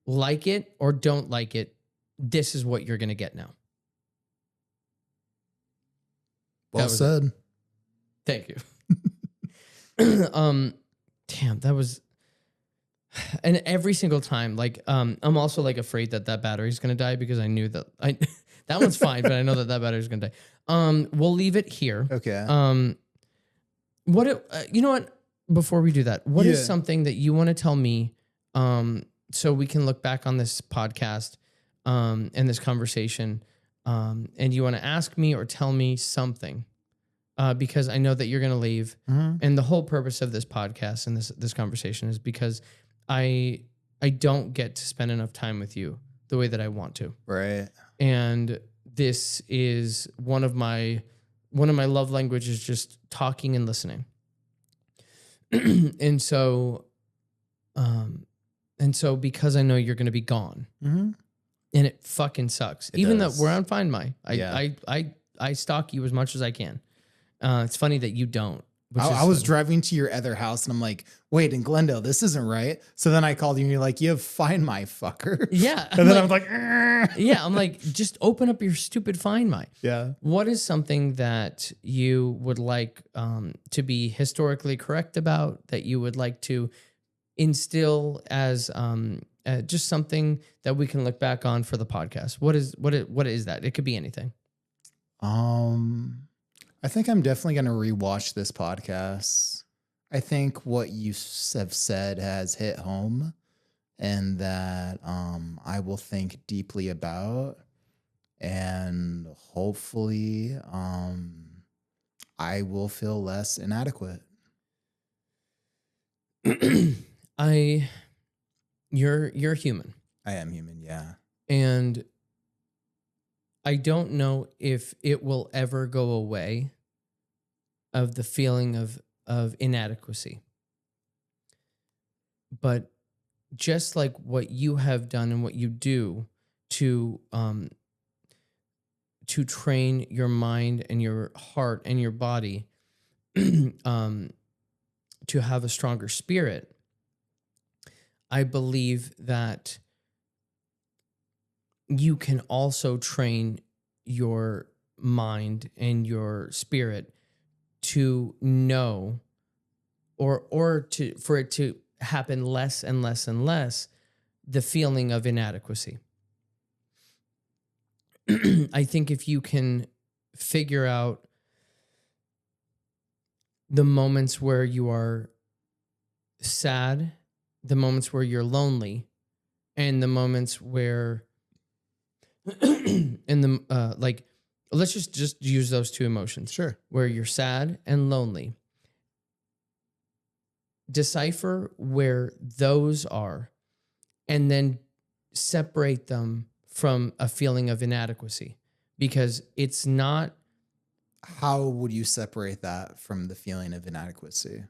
Like it or don't like it, this is what you're going to get now. Well said. Thank you. Damn, that was, and every single time, like, I'm also like afraid that battery's gonna die because I knew that that one's fine, but I know that battery's gonna die. We'll leave it here. Okay. You know what? Before we do that, what is Yeah. something that you want to tell me, so we can look back on this podcast, and this conversation, and you want to ask me or tell me something, because I know that you're going to leave. Mhm. And the whole purpose of this podcast and this conversation is because I don't get to spend enough time with you the way that I want to. Right. And this is one of my love languages, just talking and listening. And so because I know you're going to be gone, Mm-hmm. and it fucking sucks. It Even does. though we're on Find My, Yeah. I stalk you as much as I can. It's funny that you don't. which is I was funny. driving to your other house and I'm like, wait, in Glendale, this isn't right. So then I called you and you're like, you have Find My, fucker. Yeah. And then I I'm was like, "Argh." yeah, I'm like, just open up your stupid Find My. Yeah. What is something that you would like to be historically correct about, that you would like to instill as just something that we can look back on for the podcast? What is that? It could be anything. I think I'm definitely going to rewatch this podcast. I think what you have said has hit home, and that I will think deeply about, and hopefully I will feel less inadequate. You're human, I am human, yeah. and I don't know if it will ever go away, of the feeling of inadequacy. But just like what you have done and what you do to train your mind and your heart and your body to have a stronger spirit, I believe that you can also train your mind and your spirit to know, or for it to happen less and less and less, the feeling of inadequacy. I think if you can figure out the moments where you are sad, the moments where you're lonely, and the moments where let's just use those two emotions. Sure. Where you're sad and lonely. Decipher where those are, and then separate them from a feeling of inadequacy, because it's not. How would you separate that from the feeling of inadequacy?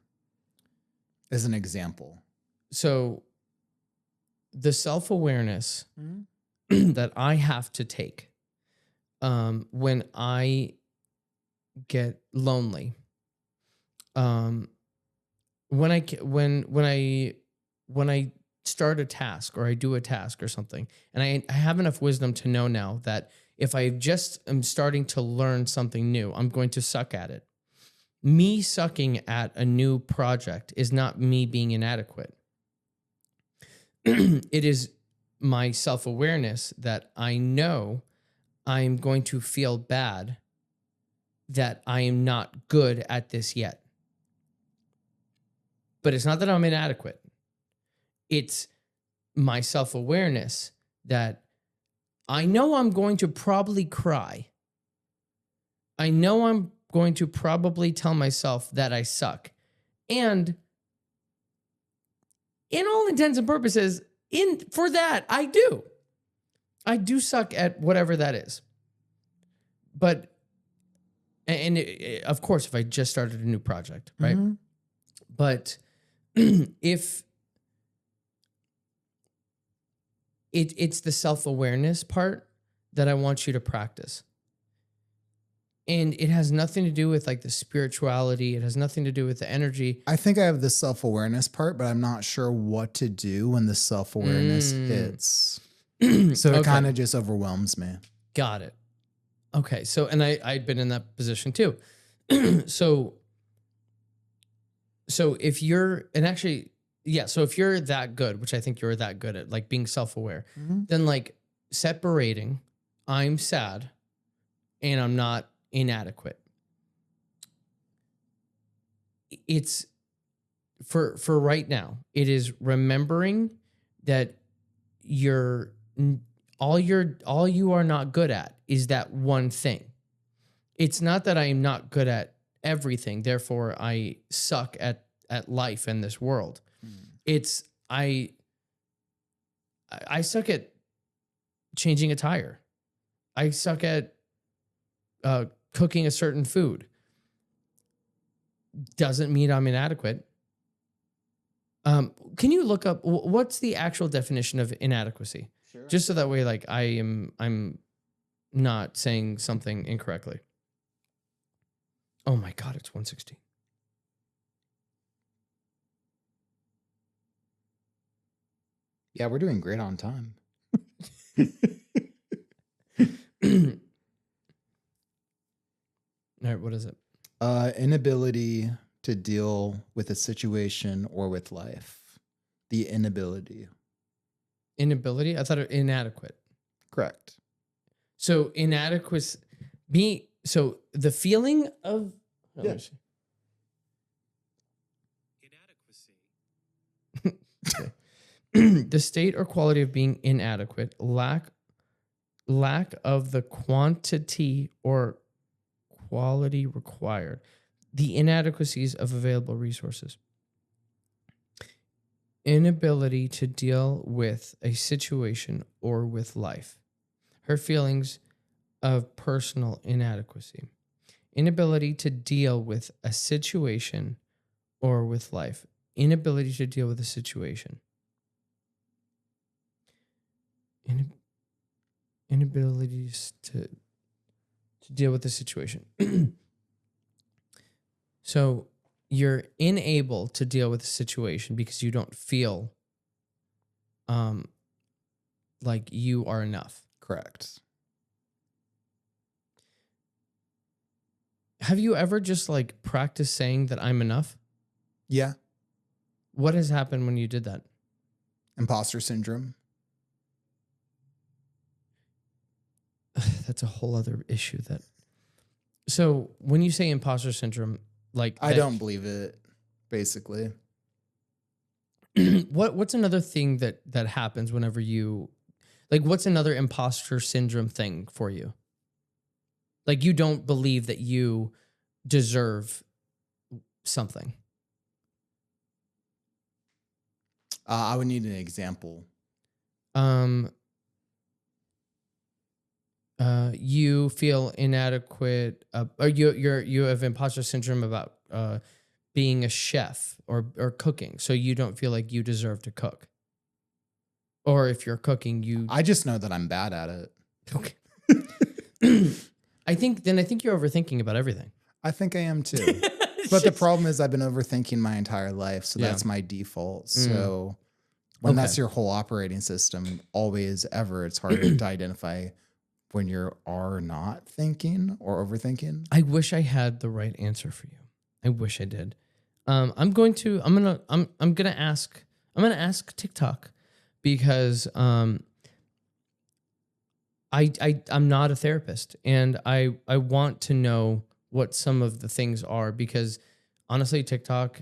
As an example. So the self-awareness that I have to take when I get lonely, when I start a task or I do a task or something, and I have enough wisdom to know now that if I just am starting to learn something new, I'm going to suck at it. Me sucking at a new project is not me being inadequate. It is my self-awareness that I know I'm going to feel bad that I am not good at this yet. But it's not that I'm inadequate. It's my self-awareness that I know I'm going to probably cry. I know I'm going to probably tell myself that I suck. And in all intents and purposes, for that, I do. I do suck at whatever that is. But, of course, if I just started a new project, right? Mhm. But if it's the self-awareness part that I want you to practice. And it has nothing to do with like the spirituality. It has nothing to do with the energy. I think I have the self-awareness part, but I'm not sure what to do when the self-awareness hits. So it kind of just overwhelms me. Got it. Okay. So, and I'd been in that position too. So if you're, and actually, yeah, so if you're that good, which I think you're that good at, like being self-aware, then like separating, I'm sad and I'm not inadequate. It's for right now, it is remembering that all you are not good at is that one thing. It's not that I am not good at everything, therefore I suck at life in this world. It's I suck at changing a tire. I suck at cooking a certain food. Doesn't mean I'm inadequate. Can you look up what's the actual definition of inadequacy? Sure. Just so that way, like I'm not saying something incorrectly. Oh my God, it's 1:16. Yeah, we're doing great on time. All right, what is it? Inability to deal with a situation or with life. The inability. Inability? I thought it inadequate. Correct. So inadequacy, so the feeling of Inadequacy. the state or quality of being inadequate, lack of the quantity or quality required, the inadequacies of available resources, inability to deal with a situation or with life, her feelings of personal inadequacy, inability to deal with a situation or with life, inability to deal with a situation, inabilities to deal with the situation. So you're unable to deal with the situation because you don't feel like you are enough. Correct. Have you ever just like practiced saying that I'm enough? Yeah. What has happened when you did that? Imposter syndrome. That's a whole other issue. So when you say imposter syndrome, like I don't believe it, basically. what's another thing that happens whenever you, like, what's another imposter syndrome thing for you? Like you don't believe that you deserve something. I would need an example. You feel inadequate, or you have imposter syndrome about being a chef or cooking, so you don't feel like you deserve to cook. Or if you're cooking, I just know that I'm bad at it. Okay. I think you're overthinking about everything. I think I am too. But the problem is I've been overthinking my entire life, so that's my default. So when that's your whole operating system, always, ever, it's hard to identify when you are not thinking or overthinking. I wish I had the right answer for you. I wish I did. I'm gonna ask TikTok because I'm not a therapist and I want to know what some of the things are, because honestly, TikTok,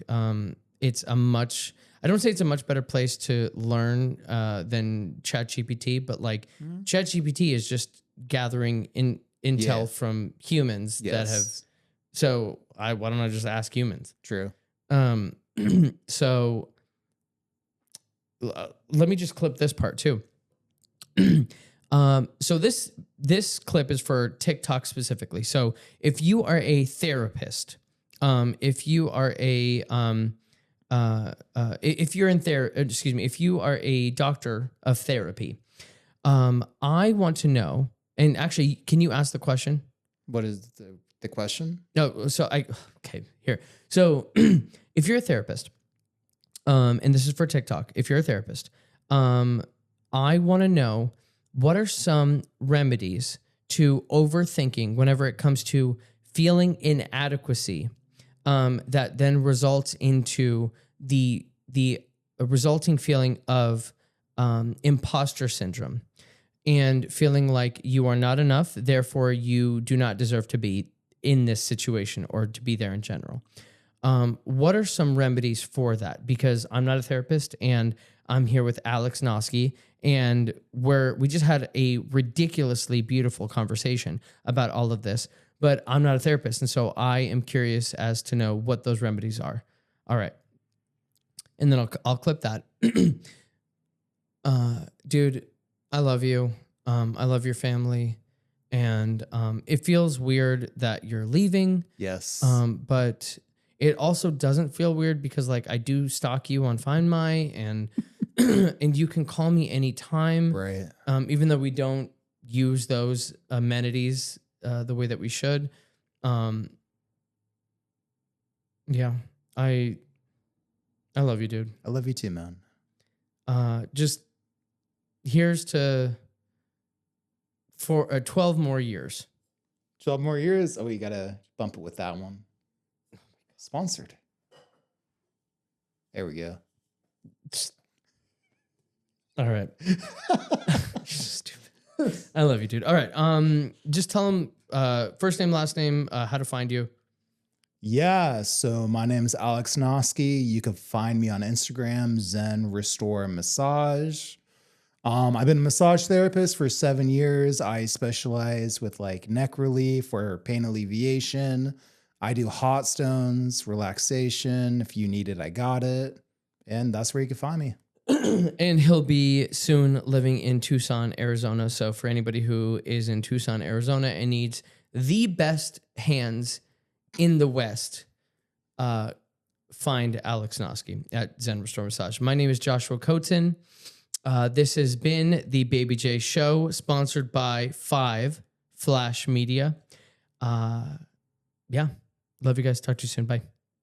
it's a much, I don't say it's a much better place to learn than ChatGPT, but like ChatGPT is just gathering intel from humans that have. So why don't I just ask humans? True. So let me just clip this part too. So this clip is for TikTok specifically. So if you are a therapist, if you are a if you're in if you are a doctor of therapy, I want to know. And actually, can you ask the question? What is the question? No, so okay, here. So if you're a therapist, and this is for TikTok, if you're a therapist, I want to know, what are some remedies to overthinking whenever it comes to feeling inadequacy, that then results into the resulting feeling of imposter syndrome and feeling like you are not enough, therefore you do not deserve to be in this situation or to be there in general. What are some remedies for that? Because I'm not a therapist, and I'm here with Alex Noski, and we just had a ridiculously beautiful conversation about all of this, but I'm not a therapist. And so I am curious as to know what those remedies are. All right. And then I'll clip that. Dude, I love you. I love your family. And it feels weird that you're leaving. Yes. But it also doesn't feel weird because like I do stalk you on Find My, and and you can call me anytime. Right. Even though we don't use those amenities the way that we should. Yeah, I love you, dude. I love you too, man. Just here's to for 12 more years. 12 more years. Oh, you gotta bump it with that one. Sponsored. There we go. All right. Stupid. I love you, dude. All right. Just tell them first name, last name, how to find you. Yeah, so my name is Alex Noski. You can find me on Instagram, Zen Restore Massage. I've been a massage therapist for 7 years. I specialize with like neck relief or pain alleviation. I do hot stones, relaxation. If you need it, I got it. And that's where you can find me. And he'll be soon living in Tucson, Arizona. So for anybody who is in Tucson, Arizona and needs the best hands in the West, find Alex Noski at Zen Restore Massage. My name is Joshua Coaten. This has been the Baby J Show, sponsored by 5 Flash Media. Yeah, love you guys. Talk to you soon. Bye.